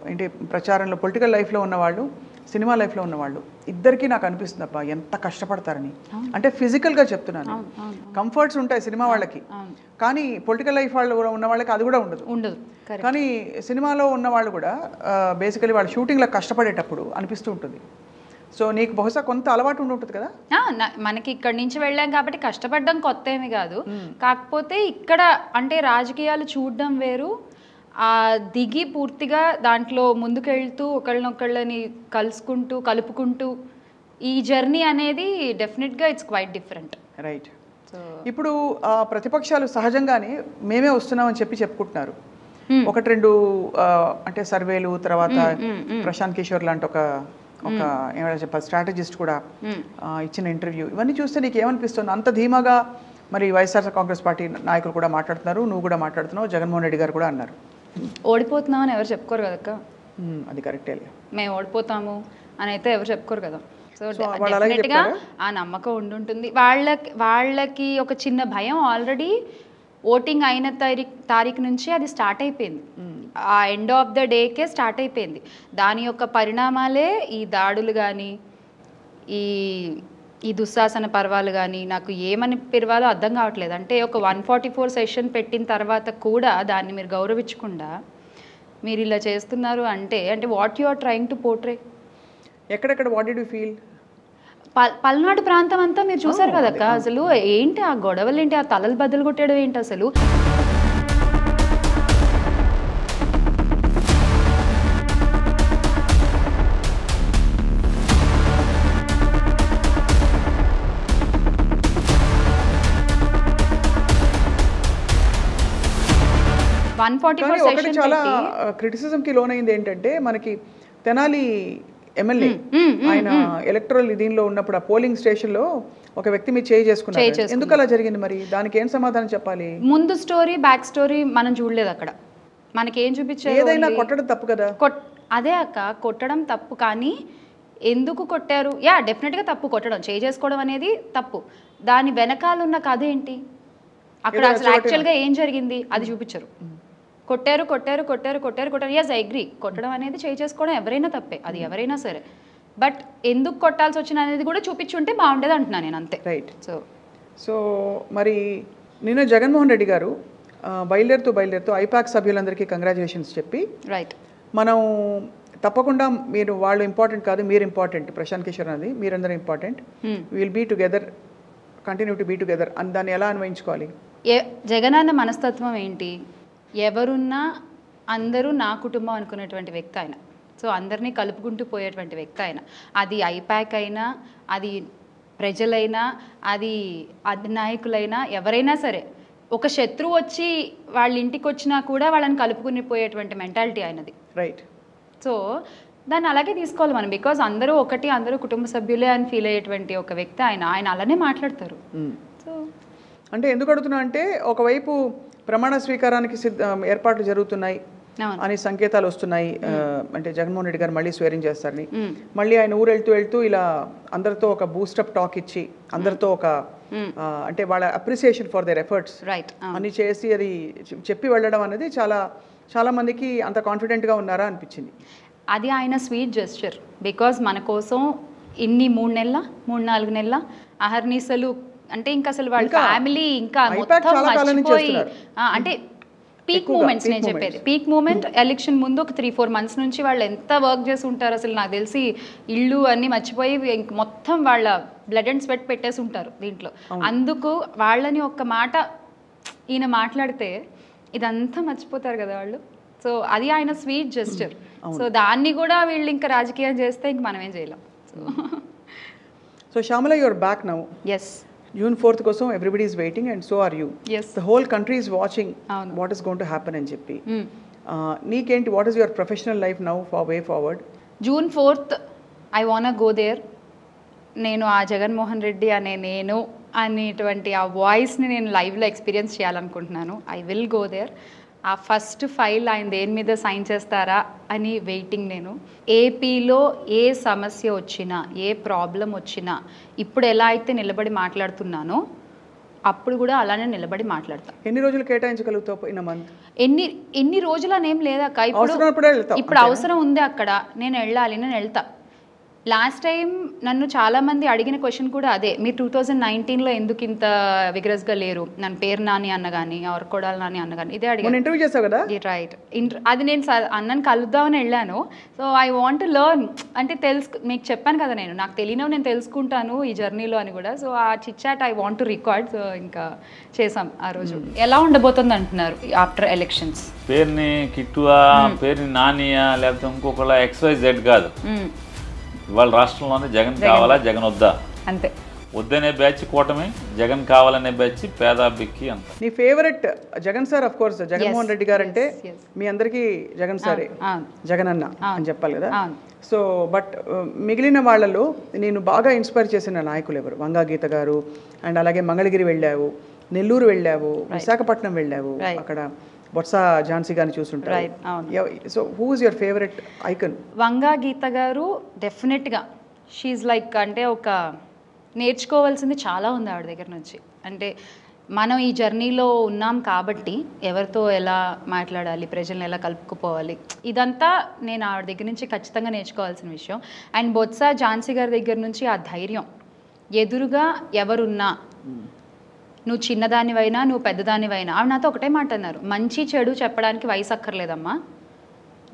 అంటే ప్రచారంలో పొలిటికల్ లైఫ్లో ఉన్నవాళ్ళు, సినిమా లైఫ్లో ఉన్నవాళ్ళు ఇద్దరికీ నాకు అనిపిస్తుంది అబ్బా ఎంత కష్టపడతారని. అంటే ఫిజికల్గా చెప్తున్నాను. కంఫర్ట్స్ ఉంటాయి సినిమా వాళ్ళకి, కానీ పొలిటికల్ లైఫ్ వాళ్ళు ఉన్న వాళ్ళకి అది కూడా ఉండదు. కానీ సినిమాలో ఉన్న వాళ్ళు కూడా బేసికలీ వాళ్ళు షూటింగ్లో కష్టపడేటప్పుడు అనిపిస్తూ ఉంటుంది. సో నీకు బహుశా కొంత అలవాటు ఉంటుంది కదా.
మనకి ఇక్కడి నుంచి వెళ్ళాం కాబట్టి కష్టపడడం కొత్త ఏమి కాదు. కాకపోతే ఇక్కడ అంటే రాజకీయాలు చూడడం వేరు, దిగి పూర్తిగా దాంట్లో ముందుకెళ్తూ ఒకళ్ళనొకళ్ళని కలుపుకుంటూ ఈ జర్నీ అనేది డెఫినెట్గా ఇట్స్ క్వైట్ డిఫరెంట్.
రైట్. ఇప్పుడు ప్రతిపక్షాలు సహజంగానే మేమే వస్తున్నామని చెప్పుకుంటున్నారు. 1-2 అంటే సర్వేలు తర్వాత ప్రశాంత్ కిషోర్ లాంటి ఒక ఏమైనా చెప్పాలి స్ట్రాటజిస్ట్ కూడా ఇచ్చిన ఇంటర్వ్యూ ఇవన్నీ చూస్తే నీకు ఏమనిపిస్తుంది? అంత ధీమాగా మరి వైఎస్ఆర్ కాంగ్రెస్ పార్టీ నాయకులు కూడా మాట్లాడుతున్నారు, నువ్వు కూడా మాట్లాడుతున్నావు, జగన్మోహన్ రెడ్డి గారు కూడా అన్నారు.
ఓడిపోతున్నామని ఎవరు చెప్పుకోరు కదక్క.
అది కరెక్టే,
మేము ఓడిపోతాము అని అయితే ఎవరు చెప్పుకోరు కదా. సో డెఫినెట్గా ఆ నమ్మకం ఉండుంటుంది వాళ్ళకి. ఒక చిన్న భయం ఆల్రెడీ ఓటింగ్ అయిన తారీఖు నుంచి అది స్టార్ట్ అయిపోయింది. ఆ end of the decay start అయిపోయింది. దాని యొక్క పరిణామాలే ఈ దాడులు కానీ ఈ దుశ్శాసన పర్వాలు కానీ నాకు ఏమని పిలవాలో అర్థం కావట్లేదు. అంటే ఒక 144 సెషన్ పెట్టిన తర్వాత కూడా దాన్ని మీరు గౌరవించకుండా మీరు ఇలా చేస్తున్నారు అంటే what you are trying to portray.
ఎక్కడెక్కడ what did you feel?
Palnadu ప్రాంతం అంతా మీరు చూసారు కదక్క. అసలు ఏంటి ఆ గొడవలు, ఏంటి ఆ తలలు బద్దలు కొట్టడం ఏంటి అసలు?
చాలా క్రిటిసిజంకి లోనైంది ఏంటంటే మనకి తెనాలి ఎమ్మెల్యే ఆయన ఎలక్టరల్ దీనిలో ఉన్నప్పుడు ఆ పోలింగ్ స్టేషన్లో ఒక వ్యక్తి మీద చేయి చేసుకున్నారు. ఎందుకు అలా జరిగింది మరి? దానికి ఏం సమాధానం చెప్పాలి?
ముందు స్టోరీ బ్యాక్ స్టోరీ మనం చూడలేదు అక్కడ. మనకి ఏం చూపించారు?
ఏదైనా కొట్టడం తప్పు కదా.
అదే అక్క, కొట్టడం తప్పు, కానీ ఎందుకు కొట్టారు? డెఫినెట్గా తప్పు, కొట్టడం చేయి చేసుకోవడం అనేది తప్పు. దాని వెనకాల ఉన్న కథ ఏంటి, అక్కడ అసలు యాక్చువల్గా ఏం జరిగింది అది చూపించరు. కొట్టారు కొట్టారు కొట్టారు కొట్టారు కొట్టారు. ఎస్, ఐ అగ్రీ, కొట్టడం అనేది చేయి చేసుకోవడం ఎవరైనా తప్పే, అది ఎవరైనా సరే. బట్ ఎందుకు కొట్టాల్సి వచ్చిన అనేది కూడా చూపించుంటే బాగుండేది అంటున్నాను నేను, అంతే.
రైట్. సో మరి నిన్న జగన్మోహన్ రెడ్డి గారు బయలుదేరుతూ ఐపాక్ సభ్యులందరికీ కంగ్రాచులేషన్స్ చెప్పి, రైట్, మనం తప్పకుండా మీరు వాళ్ళు ఇంపార్టెంట్ కాదు, మీరు ఇంపార్టెంట్, ప్రశాంత్ కిషోర్ అనేది మీరందరూ important, will be together, continue to be together అని దాన్ని ఎలా అన్వయించుకోవాలి?
జగనన్న మనస్తత్వం ఏంటి? ఎవరున్నా అందరూ నా కుటుంబం అనుకునేటువంటి వ్యక్తి ఆయన. సో అందరినీ కలుపుకుంటూ పోయేటువంటి వ్యక్తి ఆయన. అది ఐపాక్ అయినా, అది ప్రజలైనా, అది అధినాయకులైనా, ఎవరైనా సరే ఒక శత్రువు వచ్చి వాళ్ళ ఇంటికి వచ్చినా కూడా వాళ్ళని కలుపుకుని పోయేటువంటి మెంటాలిటీ ఆయనది.
రైట్.
సో దాన్ని అలాగే తీసుకోవాలి మనం, బికాజ్ అందరూ ఒకటి, అందరూ కుటుంబ సభ్యులే అని ఫీల్ అయ్యేటువంటి ఒక వ్యక్తి ఆయన అలానే మాట్లాడతారు. సో
అంటే ఎందుకు అడుగుతున్నా అంటే ఒకవైపు ప్రమాణ స్వీకారానికి ఏర్పాట్లు జరుగుతున్నాయి అని సంకేతాలు వస్తున్నాయి. అంటే జగన్మోహన్ రెడ్డి గారు మళ్ళీ స్వేరింగ్ చేస్తారని, మళ్ళీ ఆయన ఊరు వెళ్తూ ఇలా అందరితో ఒక బూస్టప్ టాక్ ఇచ్చి అందరితో ఒక అంటే వాళ్ళ అప్రిసియేషన్ ఫర్ దేర్ ఎఫర్ట్స్ అని చేసి అది చెప్పి వెళ్ళడం అనేది చాలా మందికి అంత కాన్ఫిడెంట్గా ఉన్నారా అనిపించింది.
అది ఆయన స్వీట్ జెస్చర్. బికాజ్ మన కోసం ఇన్ని 3-4 నెలల అహర్నిశలు, అంటే ఇంకా అసలు వాళ్ళ ఫ్యామిలీ ఇంకా మొత్తం మర్చిపోయి, అంటే పీక్ మూమెంట్స్ నేను చెప్పేది, పీక్ మూమెంట్ ఎలక్షన్ ముందు ఒక 3-4 months నుంచి వాళ్ళు ఎంత వర్క్ చేసి ఉంటారు అసలు. నాకు తెలిసి ఇళ్ళు అన్నీ మర్చిపోయి మొత్తం వాళ్ళ బ్లడ్ అండ్ స్వెట్ పెట్టేసి ఉంటారు దీంట్లో. అందుకు వాళ్ళని ఒక్క మాట ఈయన మాట్లాడితే ఇదంతా మర్చిపోతారు కదా వాళ్ళు. సో అది ఆయన స్వీట్ జెస్చర్. సో దాన్ని కూడా వీళ్ళు ఇంకా రాజకీయం చేస్తే ఇంక మనం ఏం చేయలేం.
So Shyamala, you are back now.
Yes.
June 4th కోసం everybody is waiting and so are you.
Yes.
The whole country is watching what is going to happen అని చెప్పి. నీకేంటి, what is your professional life now for way forward?
June 4th I want go there. నేను ఆ జగన్మోహన్ రెడ్డి అనేటువంటి ఆ వాయిస్ని నేను లైవ్లో ఎక్స్పీరియన్స్ చేయాలనుకుంటున్నాను. I will go there. ఆ ఫస్ట్ ఫైల్ ఆయన దేని మీద సైన్ చేస్తారా అని వెయిటింగ్ నేను. ఏపీలో ఏ సమస్య వచ్చినా, ఏ ప్రాబ్లం వచ్చినా ఇప్పుడు ఎలా అయితే నిలబడి మాట్లాడుతున్నానో అప్పుడు కూడా అలానే నిలబడి మాట్లాడతాను.
ఎన్ని రోజులు కేటాయించగలుగుతావు ఇన్ అ మంత్?
ఎన్ని రోజులు అనేం లేదక్క. ఇప్పుడు అవసరం ఉంది అక్కడ, నేను వెళ్తా. లాస్ట్ టైం నన్ను చాలామంది అడిగిన క్వశ్చన్ కూడా అదే, మీరు 2019లో ఎందుకు ఇంత విగ్రస్గా లేరు, నన్ను పేరు నాని అన్న కానీ ఎవరు కొడాలి నాని అన్న కానీ ఇదే అడిగాను.
ఇంటర్వ్యూ చేసావు కదా?
రైట్. అది నేను అన్నని కలుద్దామని వెళ్ళాను. So I want to learn, అంటే మీకు చెప్పాను కదా నాకు తెలియనవి నేను తెలుసుకుంటాను ఈ జర్నీలో అని కూడా. సో ఆ chitchat I want to record. So ఇంకా చేసాం ఆ రోజు. ఎలా ఉండబోతుంది అంటున్నారు ఆఫ్టర్ ఎలక్షన్స్?
పేరుని కిట్టువా, పేరుని నానియా, లేకపోతే ఇంకొకళ్ళ XYZ కాదు. ఇవాళ రాష్ట్రంలోనే జగన్ కావాలా, జగన్ వద్దా
అంతే.
వద్దనే బ్యాచ్ కూటమి, జగన్ కావాలనే బ్యాచ్ పేదాబిక్కి అంత.
నీ favourite Jagan sir? Of course Jaganmohan Reddy గారు అంటే మీ అందరికీ జగన్ సారే, జగన్ అన్న అని చెప్పాలి కదా. సో బట్ మిగిలిన వాళ్ళలో నేను బాగా ఇన్స్పైర్ చేసిన నాయకులు ఎవరు? వంగా గీత గారు, అండ్ అలాగే మంగళగిరి వెళ్ళావు, నెల్లూరు వెళ్ళావు, విశాఖపట్నం వెళ్ళావు, అక్కడ బొత్స ఝాన్సీ గారిని చూస్తుంటారు. So who is your favourite icon?
Vanga Geetha గారు డెఫినెట్గా షీఈ్ లైక్, అంటే ఒక నేర్చుకోవాల్సింది చాలా ఉంది ఆవిడ దగ్గర నుంచి. అంటే మనం ఈ జర్నీలో ఉన్నాం కాబట్టి ఎవరితో ఎలా మాట్లాడాలి, ప్రజల్ని ఎలా కలుపుకుపోవాలి, ఇదంతా నేను ఆవిడ దగ్గర నుంచి ఖచ్చితంగా నేర్చుకోవాల్సిన విషయం. అండ్ బొత్స ఝాన్సీ గారి దగ్గర నుంచి ఆ ధైర్యం, ఎదురుగా ఎవరున్నా, నువ్వు చిన్నదానివైనా నువ్వు పెద్దదానివైనా. ఆవిడ నాతో ఒకటే మాట అన్నారు, మంచి చెడు చెప్పడానికి వయసు అక్కర్లేదమ్మా,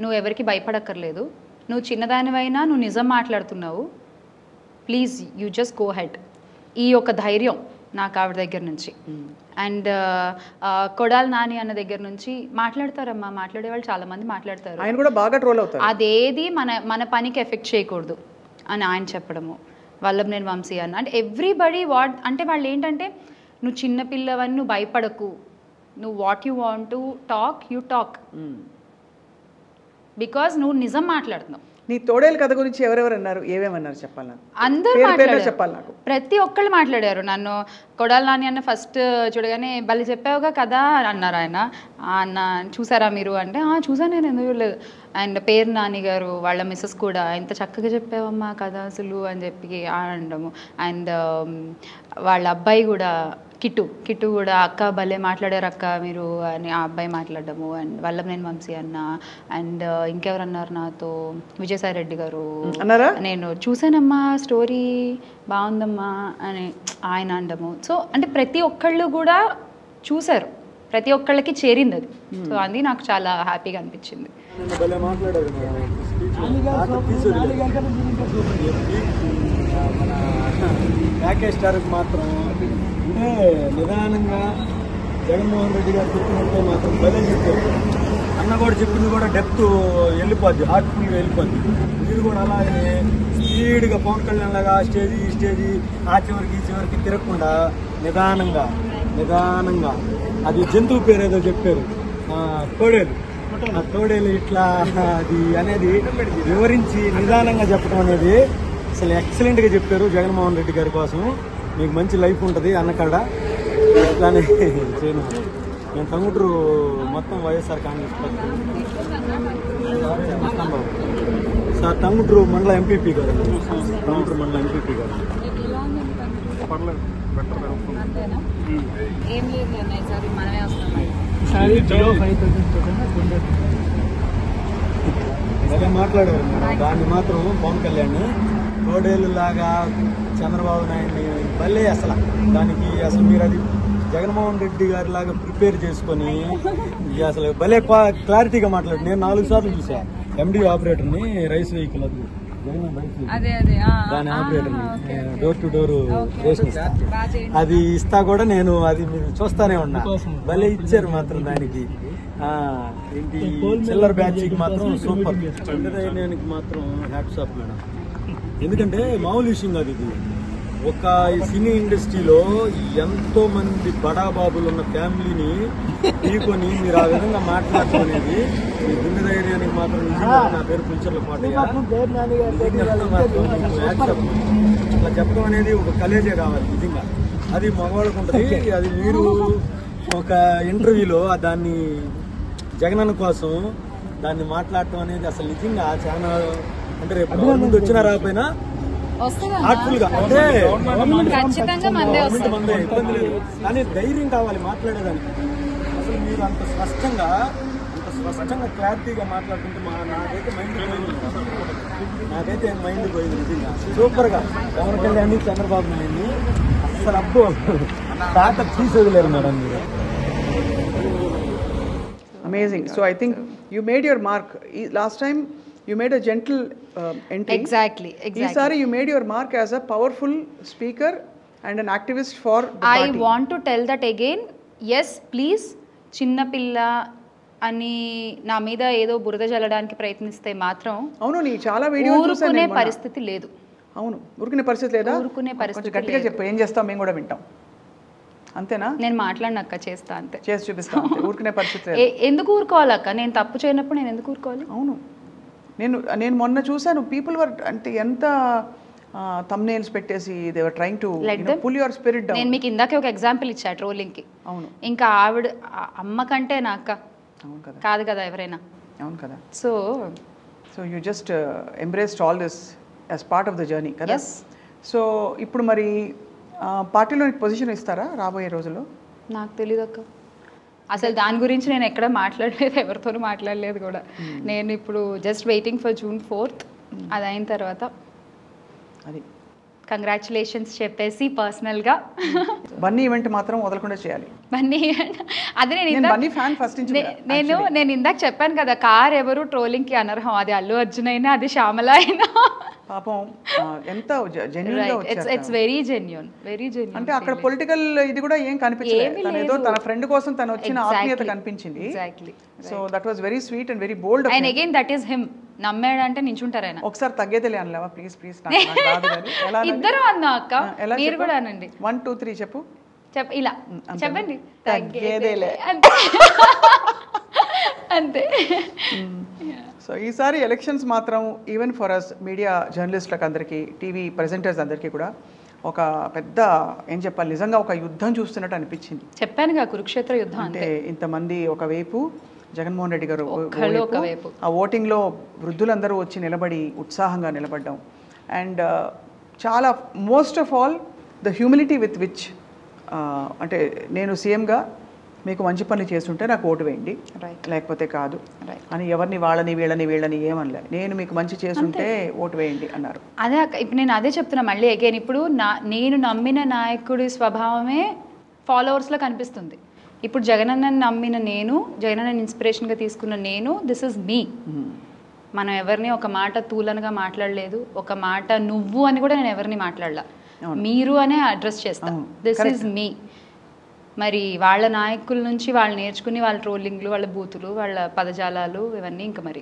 నువ్వు ఎవరికి భయపడక్కర్లేదు, నువ్వు చిన్నదానివైనా నువ్వు నిజం మాట్లాడుతున్నావు, please you just go head. ఈ యొక్క ధైర్యం నాకు ఆవిడ దగ్గర నుంచి. అండ్ కొడాలి నాని అన్న దగ్గర నుంచి మాట్లాడతారమ్మా, మాట్లాడేవాళ్ళు చాలామంది మాట్లాడతారు,
ఆయన కూడా బాగా ట్రోల్ అవుతారు,
అదేది మన పనికి ఎఫెక్ట్ చేయకూడదు అని ఆయన చెప్పడము. వల్లభనేని వంశీ అన్న, అంటే ఎవ్రీబడి అంటే వాళ్ళు ఏంటంటే, నువ్వు చిన్నపిల్లవని నువ్వు భయపడకు, నువ్వు what you want to talk you talk, because నువ్వు నిజం మాట్లాడుతున్నావు.
నీ తోడేలు కథ గురించి ఎవరెవరు అన్నారు, ఏమేమన్నారు చెప్పాలి నాకు?
అందరూ మాట్లాడారు, ప్రతి ఒక్కళ్ళు మాట్లాడారు. నన్ను కొడాలి నాని అన్న ఫస్ట్ చూడగానే భలే చెప్పావుగా కదా అన్నారు ఆయన. అన్న చూసారా మీరు అంటే, చూసాను నేను, ఎందుకు లేదు. అండ్ పేరు నాని గారు వాళ్ళ మిస్సెస్ కూడా, ఇంత చక్కగా చెప్పావమ్మా కదా అసలు అని చెప్పి అనడము. అండ్ వాళ్ళ అబ్బాయి కూడా కిట్టు కూడా, అక్క భలే మాట్లాడారు అక్క మీరు అని ఆ అబ్బాయి మాట్లాడము. అండ్ వల్లభనేని వంశీ అన్న, అండ్ ఇంకెవరన్నారు నాతో, విజయసాయి రెడ్డి గారు
అన్నారా,
నేను చూసానమ్మా స్టోరీ బాగుందమ్మా అని ఆయన అనడము. సో అంటే ప్రతి ఒక్కళ్ళు కూడా చూశారు, ప్రతి ఒక్కళ్ళకి చేరింది అది. సో అది నాకు చాలా హ్యాపీగా అనిపించింది.
ప్యాకేజ్ స్టార్కి మాత్రం అంటే నిదానంగా జగన్మోహన్ రెడ్డి గారు చెప్పినట్టే మాత్రం భలే చెప్పారు. అన్న కూడా చెప్పింది కూడా డెప్త్ వెళ్ళిపోద్ది, హార్ట్ఫుల్గా వెళ్ళిపోద్ది. మీరు కూడా అలాగే స్పీడ్గా పవన్ కళ్యాణ్ లాగా ఆ స్టేజ్ ఈ స్టేజ్ ఆ చివరికి ఈ చివరికి తిరగకుండా నిదానంగా అది జంతువు పేరు ఏదో చెప్పారు, తోడేలు. ఆ తోడేలు ఇట్లా అది అనేది వివరించి నిదానంగా చెప్పడం అనేది అసలు ఎక్సలెంట్గా చెప్పారు జగన్మోహన్ రెడ్డి గారి కోసం. మీకు మంచి లైఫ్ ఉంటుంది అన్నకాడ ఇట్లానే చేయను. నేను టంగుటూరు మొత్తం వైఎస్ఆర్ కాంగ్రెస్ పార్టీ సార్, టంగుటూరు మండల ఎంపీపీ గారు, టంగుటూరు మండల ఎంపీపీ గారు. అదే మాట్లాడారు దాన్ని మాత్రం పవన్ కళ్యాణ్ తోడేలు లాగా చంద్రబాబు నాయుడిని భలే అసలు దానికి అసలు మీరు అది జగన్మోహన్ రెడ్డి గారి లాగా ప్రిపేర్ చేసుకొని అసలు భలే క్లారిటీగా మాట్లాడు. నేను 4 సార్లు చూసా ఎండి ఆపరేటర్ని, రైస్ వెహికల్ దాని ఆపరేటర్ని డోర్ టు డోర్ రేషన్ ఇస్తా, అది ఇస్తా కూడా నేను అది మీరు చూస్తానే ఉన్నా. భలే ఇచ్చారు మాత్రం దానికి. ఏంటి చిల్లర్ బ్యాచ్కి మాత్రం సూపర్, చంద్రదైన్యానికి మాత్రం హ్యాట్స్ ఆఫ్ మేడం. ఎందుకంటే మామూలు విషయం కాదు ఇది. ఒక సినీ ఇండస్ట్రీలో ఎంతో మంది బడాబాబులు ఉన్న ఫ్యామిలీని తీసుకొని మీరు ఆ విధంగా మాట్లాడుకునేది మీ గుండె ధైర్యానికి మాత్రం నిజంగా. నా పేరు పుల్చర్ల పాట. అట్లా చెప్పడం అనేది ఒక కలేజే కావాలి నిజంగా. అది మగవాళ్ళకు ఉంటుంది. అది మీరు ఒక ఇంటర్వ్యూలో దాన్ని జగనన్న కోసం దాన్ని మాట్లాడటం అనేది అసలు నిజంగా చాలా అంటే రేపు ముందు వచ్చినా రాకపోయినా హార్ట్ఫుల్ గా అంటే మందే ఇబ్బంది లేదు, కానీ ధైర్యం కావాలి మాట్లాడేదానికి. అసలు మీరు అంత స్పష్టంగా క్లారిటీగా మాట్లాడుతుంటే నాకైతే మైండ్ పోయింది నిజంగా. సూపర్ గా పవన్ కళ్యాణ్ చంద్రబాబు నాయుడిని అసలు అబ్బో తాత తీసేయలేరు మేడం మీరు.
Amazing. So I think you made your mark. Last time you made a gentle entry.
Exactly.
Sorry, you made your mark as a powerful speaker and an activist for the
I
party.
want to tell that again. Yes, please. చిన్న పిల్ల అని నా మీద ఏదో బురద జల్లడానికి ప్రయత్నిస్తే మాత్రం
అవును, నీ చాలా వీడియోలు చూసాను.
ఊరుకునే పరిస్థితి లేదు.
అవును, ఊరుకునే పరిస్థితి లేదా?
ఊరుకునే పరిస్థితి
గట్టిగా చెప్పు, ఏం చేస్తాం మేము కూడా వింటాం. అంతేనా?
నేను మాట్లాడినక్క చేస్తా అంతే,
చేసి చూపిస్తాం. ఊరుకునే పరిస్థితి
ఎందుకు ఊరుకోవాలక్క? నేను తప్పు చేయనప్పుడు నేను ఎందుకు ఊరుకోవాలి?
అవును, నేను మొన్న చూసాను. పీపుల్ వర్ అంటే ఎంత thumbnails పెట్టేసి they were trying to pull your spirit down.
నేను మీకు ఇందాకే ఒక ఎగ్జాంపుల్ ఇచ్చా ట్రోలింగ్ కి.
అవును,
ఇంకా ఆవిడ అమ్మ కంటే నాక
అవును కదా,
కాదు కదా ఎవరైనా.
అవును కదా.
So
you just embraced all this as part of the journey కదా. సో ఇప్పుడు మరి పార్టీలో పొజిషన్ ఇస్తారా రాబోయే రోజుల్లో?
నాకు తెలియదు అక్క, అసలు దాని గురించి నేను ఎక్కడ మాట్లాడలేదు, ఎవరితోనూ మాట్లాడలేదు కూడా. నేను ఇప్పుడు just waiting for June 4th. అది అయిన తర్వాత
అది
కంగ్రాచులేషన్స్ చెప్పేసి పర్సనల్గా
బన్నీ ఈవెంట్ మాత్రం వదలకుండా చేయాలి.
బన్నీ అదే
బన్నీ ఫ్యాన్ ఫస్ట్ నుంచి.
నేను ఇందాక చెప్పాను కదా, కార్ ఎవరు ట్రోలింగ్కి అనర్హం. అది అల్లు అర్జున్ అయినా, అది శ్యామల అయినా.
పాపం ఎంత జెన్యూన్ గా వచ్చారు.
It's very genuine, very genuine.
అంటే అక్కడ పొలిటికల్ ఇది కూడా ఏం కనిపించలేదు. తన ఏదో తన ఫ్రెండ్ కోసం తను వచ్చిన ఆత్మీయత కనిపించింది.
Exactly.
So that was very sweet and very bold.
And again that is him. నమ్మాడంటే నించుంటారు ఆయన.
ఒకసారి తగ్గేదేలే అనలేవా ప్లీజ్?
ఇద్దరు అన్నా అక్క, మీరు కూడా అనండి.
1 2 3 చెప్పు.
ఇలా చెప్పండి.
తగ్గేదేలే
అంతే.
సో ఈసారి ఎలక్షన్స్ మాత్రం ఈవెన్ ఫర్ అస్ మీడియా జర్నలిస్టులకు అందరికీ, టీవీ ప్రెజెంటర్స్ అందరికీ కూడా ఒక పెద్ద ఏం చెప్పాలి, నిజంగా ఒక యుద్ధం చూస్తున్నట్టు అనిపించింది.
చెప్పానుగా, కురుక్షేత్ర యుద్ధం.
అంటే ఇంతమంది ఒకవైపు, జగన్మోహన్ రెడ్డి గారు
ఒకవైపు,
ఆ ఓటింగ్లో వృద్ధులందరూ వచ్చి నిలబడి ఉత్సాహంగా నిలబడ్డాం. అండ్ చాలా most of all the humility with which అంటే నేను సీఎంగా మీకు మంచి పనులు చేస్తుంటే నాకు ఓటు వేయండి, లేకపోతే కాదు అని ఎవరిని వీళ్ళని ఏమనలే. నేను మీకు మంచి చేస్తుంటే ఓటు వేయండి అన్నారు.
అదే ఇప్పుడు నేను అదే చెప్తున్నా మళ్ళీ అగైన్. ఇప్పుడు నేను నమ్మిన నాయకుడి స్వభావమే ఫాలోవర్స్లో కనిపిస్తుంది. ఇప్పుడు జగనన్నని నమ్మిన నేను, జగనన్నని ఇన్స్పిరేషన్గా తీసుకున్న నేను, దిస్ ఇస్ మీ. మనం ఎవరిని ఒక మాట తూలనగా మాట్లాడలేదు, ఒక మాట నువ్వు అని కూడా నేను ఎవరిని మాట్లాడలా, మీరు అనే అడ్రస్ చేస్తాను. దిస్ ఈజ్ మీ. మరి వాళ్ళ నాయకుల నుంచి వాళ్ళు నేర్చుకుని వాళ్ళ ట్రోలింగ్లు, వాళ్ళ బూతులు, వాళ్ళ పదజాలాలు ఇవన్నీ ఇంకా మరి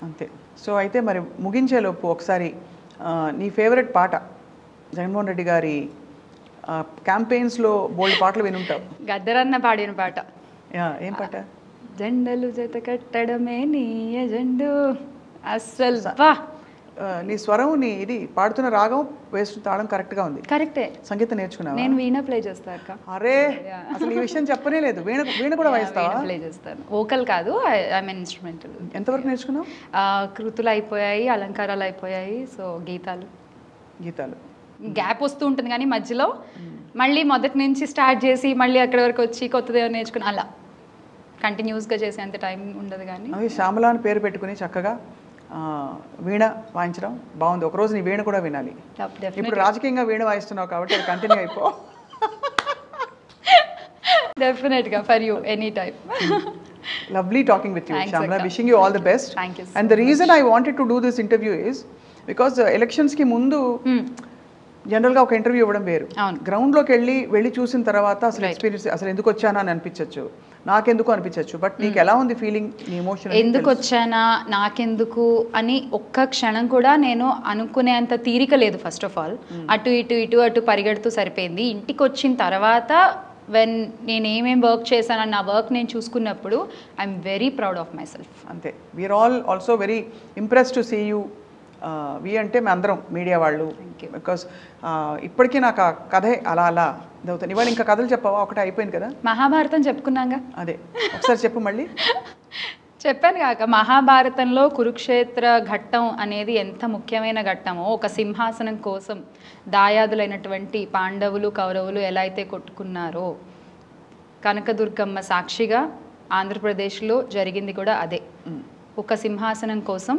అంతే. సో అయితే మరి ముగించేలోపు ఒకసారి నీ ఫేవరెట్ పాట, జగన్మోహన్ రెడ్డి గారి క్యాంపెయిన్స్లో బోల్డ్ పాటలు వినుంటావు.
గద్దరన్న పాడిన పాట.
ఏం పాట?
జెండలు జత కట్టడమే నీ ఎజెండు అస్సలు బా.
నీ స్వరం, నీ ఇది పాడుతున్న రాగం, వేస్తున్న తాళం కరెక్ట్గా ఉంది.
కరెక్టే.
సంగీతం నేర్చుకున్నావా?
నేను వీణ ప్లే చేస్తా అక్క.
అరే అసలు ఈ విషయం చెప్పనే లేదు. వీణ కూడా వాయిస్తావా?
ప్లే చేస్తాను. వోకల్ కాదు, ఐ మీన్ ఇన్స్ట్రుమెంటల్.
ఎంతవరకు నేర్చుకున్నావు?
కృతులు అయిపోయాయి, అలంకారాలు అయిపోయాయి. సో గీతాలు గ్యాప్ వస్తూ ఉంటుంది కానీ మధ్యలో మళ్ళీ మొదటి నుంచి స్టార్ట్ చేసి మళ్ళీ అక్కడి వరకు వచ్చి కొత్తది నేర్చుకుని అలా కంటిన్యూస్గా చేసేంత టైం ఉండదు. కానీ
అవి శ్యామల అని పేరు పెట్టుకుని చక్కగా వీణ వాయించడం బాగుంది. ఒకరోజు నీ వీణ కూడా వినాలి. ఇప్పుడు రాజకీయంగా వీణ వాయిస్తున్నావు కాబట్టి అది కంటిన్యూ అయిపో.
డెఫినెట్గా for you any time.
Lovely talking with you, Shyamala. Wishing you all the best.
Thank you so
and the reason I wanted to do this interview is because elections ki mundu జనరల్గా ఒక interview ఇవ్వడం వేరు. గ్రౌండ్లోకి వెళ్ళి చూసిన తర్వాత అసలు experience, అసలు ఎందుకు వచ్చానా అని అనిపించవచ్చు, నాకెందుకు అనిపించవచ్చు. బట్ నీకు ఎలా ఉంది ఫీలింగ్, నీ ఎమోషన్?
ఎందుకు వచ్చానా, నాకెందుకు అని ఒక్క క్షణం కూడా నేను అనుకునేంత తీరిక లేదు. ఫస్ట్ ఆఫ్ ఆల్ అటు పరిగెడుతూ సరిపోయింది. ఇంటికి వచ్చిన తర్వాత వెన్ నేను ఏమేమి వర్క్ చేశానని నా వర్క్ నేను చూసుకున్నప్పుడు I'm very proud of myself.
అంతే. We're all also very impressed to see you. We అంటే మేము అందరం మీడియా వాళ్ళు. బికాస్ ఇప్పటికీ నాకు ఆ కథే అలా అవుతాను. ఇవాళ ఇంకా కథలు చెప్పవా? ఒకటి అయిపోయింది కదా,
మహాభారతం చెప్పుకున్నాగా.
అదే ఒకసారి చెప్పు మళ్ళీ.
చెప్పాను కాక, మహాభారతంలో కురుక్షేత్ర ఘట్టం అనేది ఎంత ముఖ్యమైన ఘట్టమో, ఒక సింహాసనం కోసం దాయాదులైనటువంటి పాండవులు కౌరవులు ఎలా అయితే కొట్టుకున్నారో, కనకదుర్గమ్మ సాక్షిగా ఆంధ్రప్రదేశ్లో జరిగింది కూడా అదే. ఒక సింహాసనం కోసం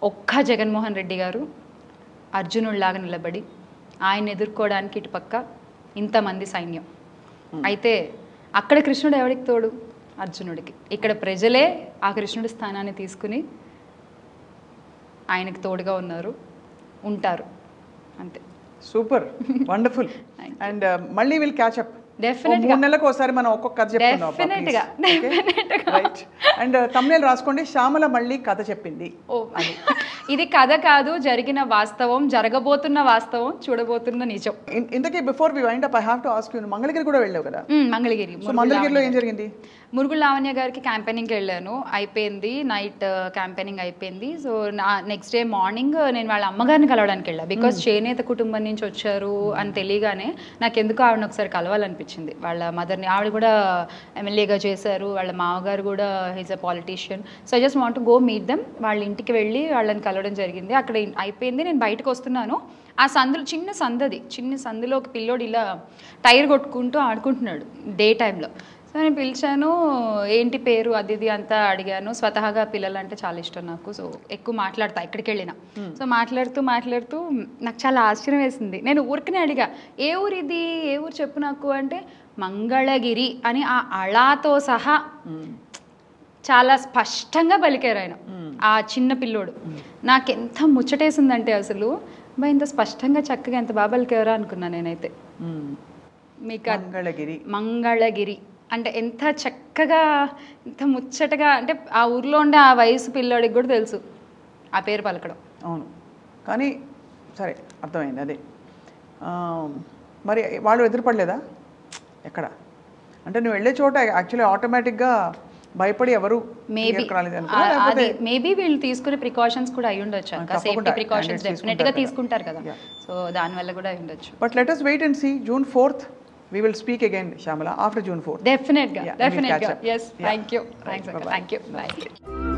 ఒక్క జగన్మోహన్ రెడ్డి గారు అర్జునుడిలాగా నిలబడి ఆయన ఎదుర్కోవడానికి ఇటుపక్క ఇంతమంది సైన్యం. అయితే అక్కడ కృష్ణుడు ఎవరికి తోడు? అర్జునుడికి. ఇక్కడ ప్రజలే ఆ కృష్ణుడి స్థానాన్ని తీసుకుని ఆయనకు తోడుగా ఉంటారు. అంతే.
Super, wonderful. అండ్ మళ్ళీ విల్ క్యాచ్ అప్.
డెఫినెట్గా
3 నెలలకు ఒకసారి మనం ఒక్కొక్క కథ చెప్పుకుందాం. అండ్ తమ్నేల్ రాసుకోండి, శ్యామల మళ్ళీ కథ చెప్పింది.
ఇది కథ కాదు, జరిగిన వాస్తవం, జరగబోతున్న వాస్తవం, చూడబోతున్న నిజం.
ఇంతకీ before we wind up I have to ask you, Mangalagiri కూడా వెళ్ళావు కదా? మంగళగిరిలో ఏం జరిగింది?
మురుగుల లావణ్య గారికి క్యాంపెయినింగ్కి వెళ్ళాను. అయిపోయింది, నైట్ క్యాంపెయినింగ్ అయిపోయింది. సో నెక్స్ట్ డే మార్నింగ్ నేను వాళ్ళ అమ్మగారిని కలవడానికి వెళ్ళాను. బికాస్ చేనేత కుటుంబం నుంచి వచ్చారు అని తెలియగానే నాకు ఎందుకు ఆవిడని ఒకసారి కలవాలనిపించింది. వాళ్ళ మదర్ని, ఆవిడ కూడా ఎమ్మెల్యేగా చేశారు, వాళ్ళ మామగారు కూడా he's a politician. So I just want to go meet them. వాళ్ళ ఇంటికి వెళ్ళి వాళ్ళని కలవడం జరిగింది. అక్కడ అయిపోయింది, నేను బయటకు వస్తున్నాను. ఆ సందులో చిన్న సందులో ఒక పిల్లోడు ఇలా టైర్ కొట్టుకుంటూ ఆడుకుంటున్నాడు డే టైంలో. సో నేను పిలిచాను, ఏంటి పేరు అది ఇది అంతా అడిగాను. స్వతహాగా పిల్లలు అంటే చాలా ఇష్టం నాకు. సో ఎక్కువ మాట్లాడతా ఎక్కడికి వెళ్ళినా. సో మాట్లాడుతూ నాకు చాలా ఆశ్చర్యం వేసింది. నేను ఊరికనే అడిగా, ఏ ఊరు ఇది, ఏ ఊరు చెప్పు నాకు అంటే, మంగళగిరి అని ఆ అళాతో సహా చాలా స్పష్టంగా పలికారు ఆయన, ఆ చిన్న పిల్లోడు. నాకెంత ముచ్చటేసిందంటే అసలు ఇంత స్పష్టంగా చక్కగా ఎంత బాగా పలికారా అనుకున్నా నేనైతే. మీకు మంగళగిరి అంటే ఎంత చక్కగా, ఎంత ముచ్చటగా, అంటే ఆ ఊర్లో ఉండే ఆ వయసు పిల్లోడికి కూడా తెలుసు ఆ పేరు పలకడం.
అవును, కానీ సరే అర్థమైంది. అదే మరి వాళ్ళు ఎదురుపడలేదా ఎక్కడ? అంటే నువ్వు వెళ్ళే చోట యాక్చువల్లీ ఆటోమేటిక్గా భయపడి ఎవరు
మేబీ వీళ్ళు తీసుకునే ప్రికాషన్స్ కూడా అయి ఉండొచ్చు. సేఫ్టీ ప్రికాషన్స్ డెఫినెట్గా తీసుకుంటారు కదా. సో దానివల్ల కూడా అయి ఉండొచ్చు.
But let us wait and see. June 4th we will speak again, Shyamala, after June 4th.
Definitely. Yes, thank you. Thanks. Bye.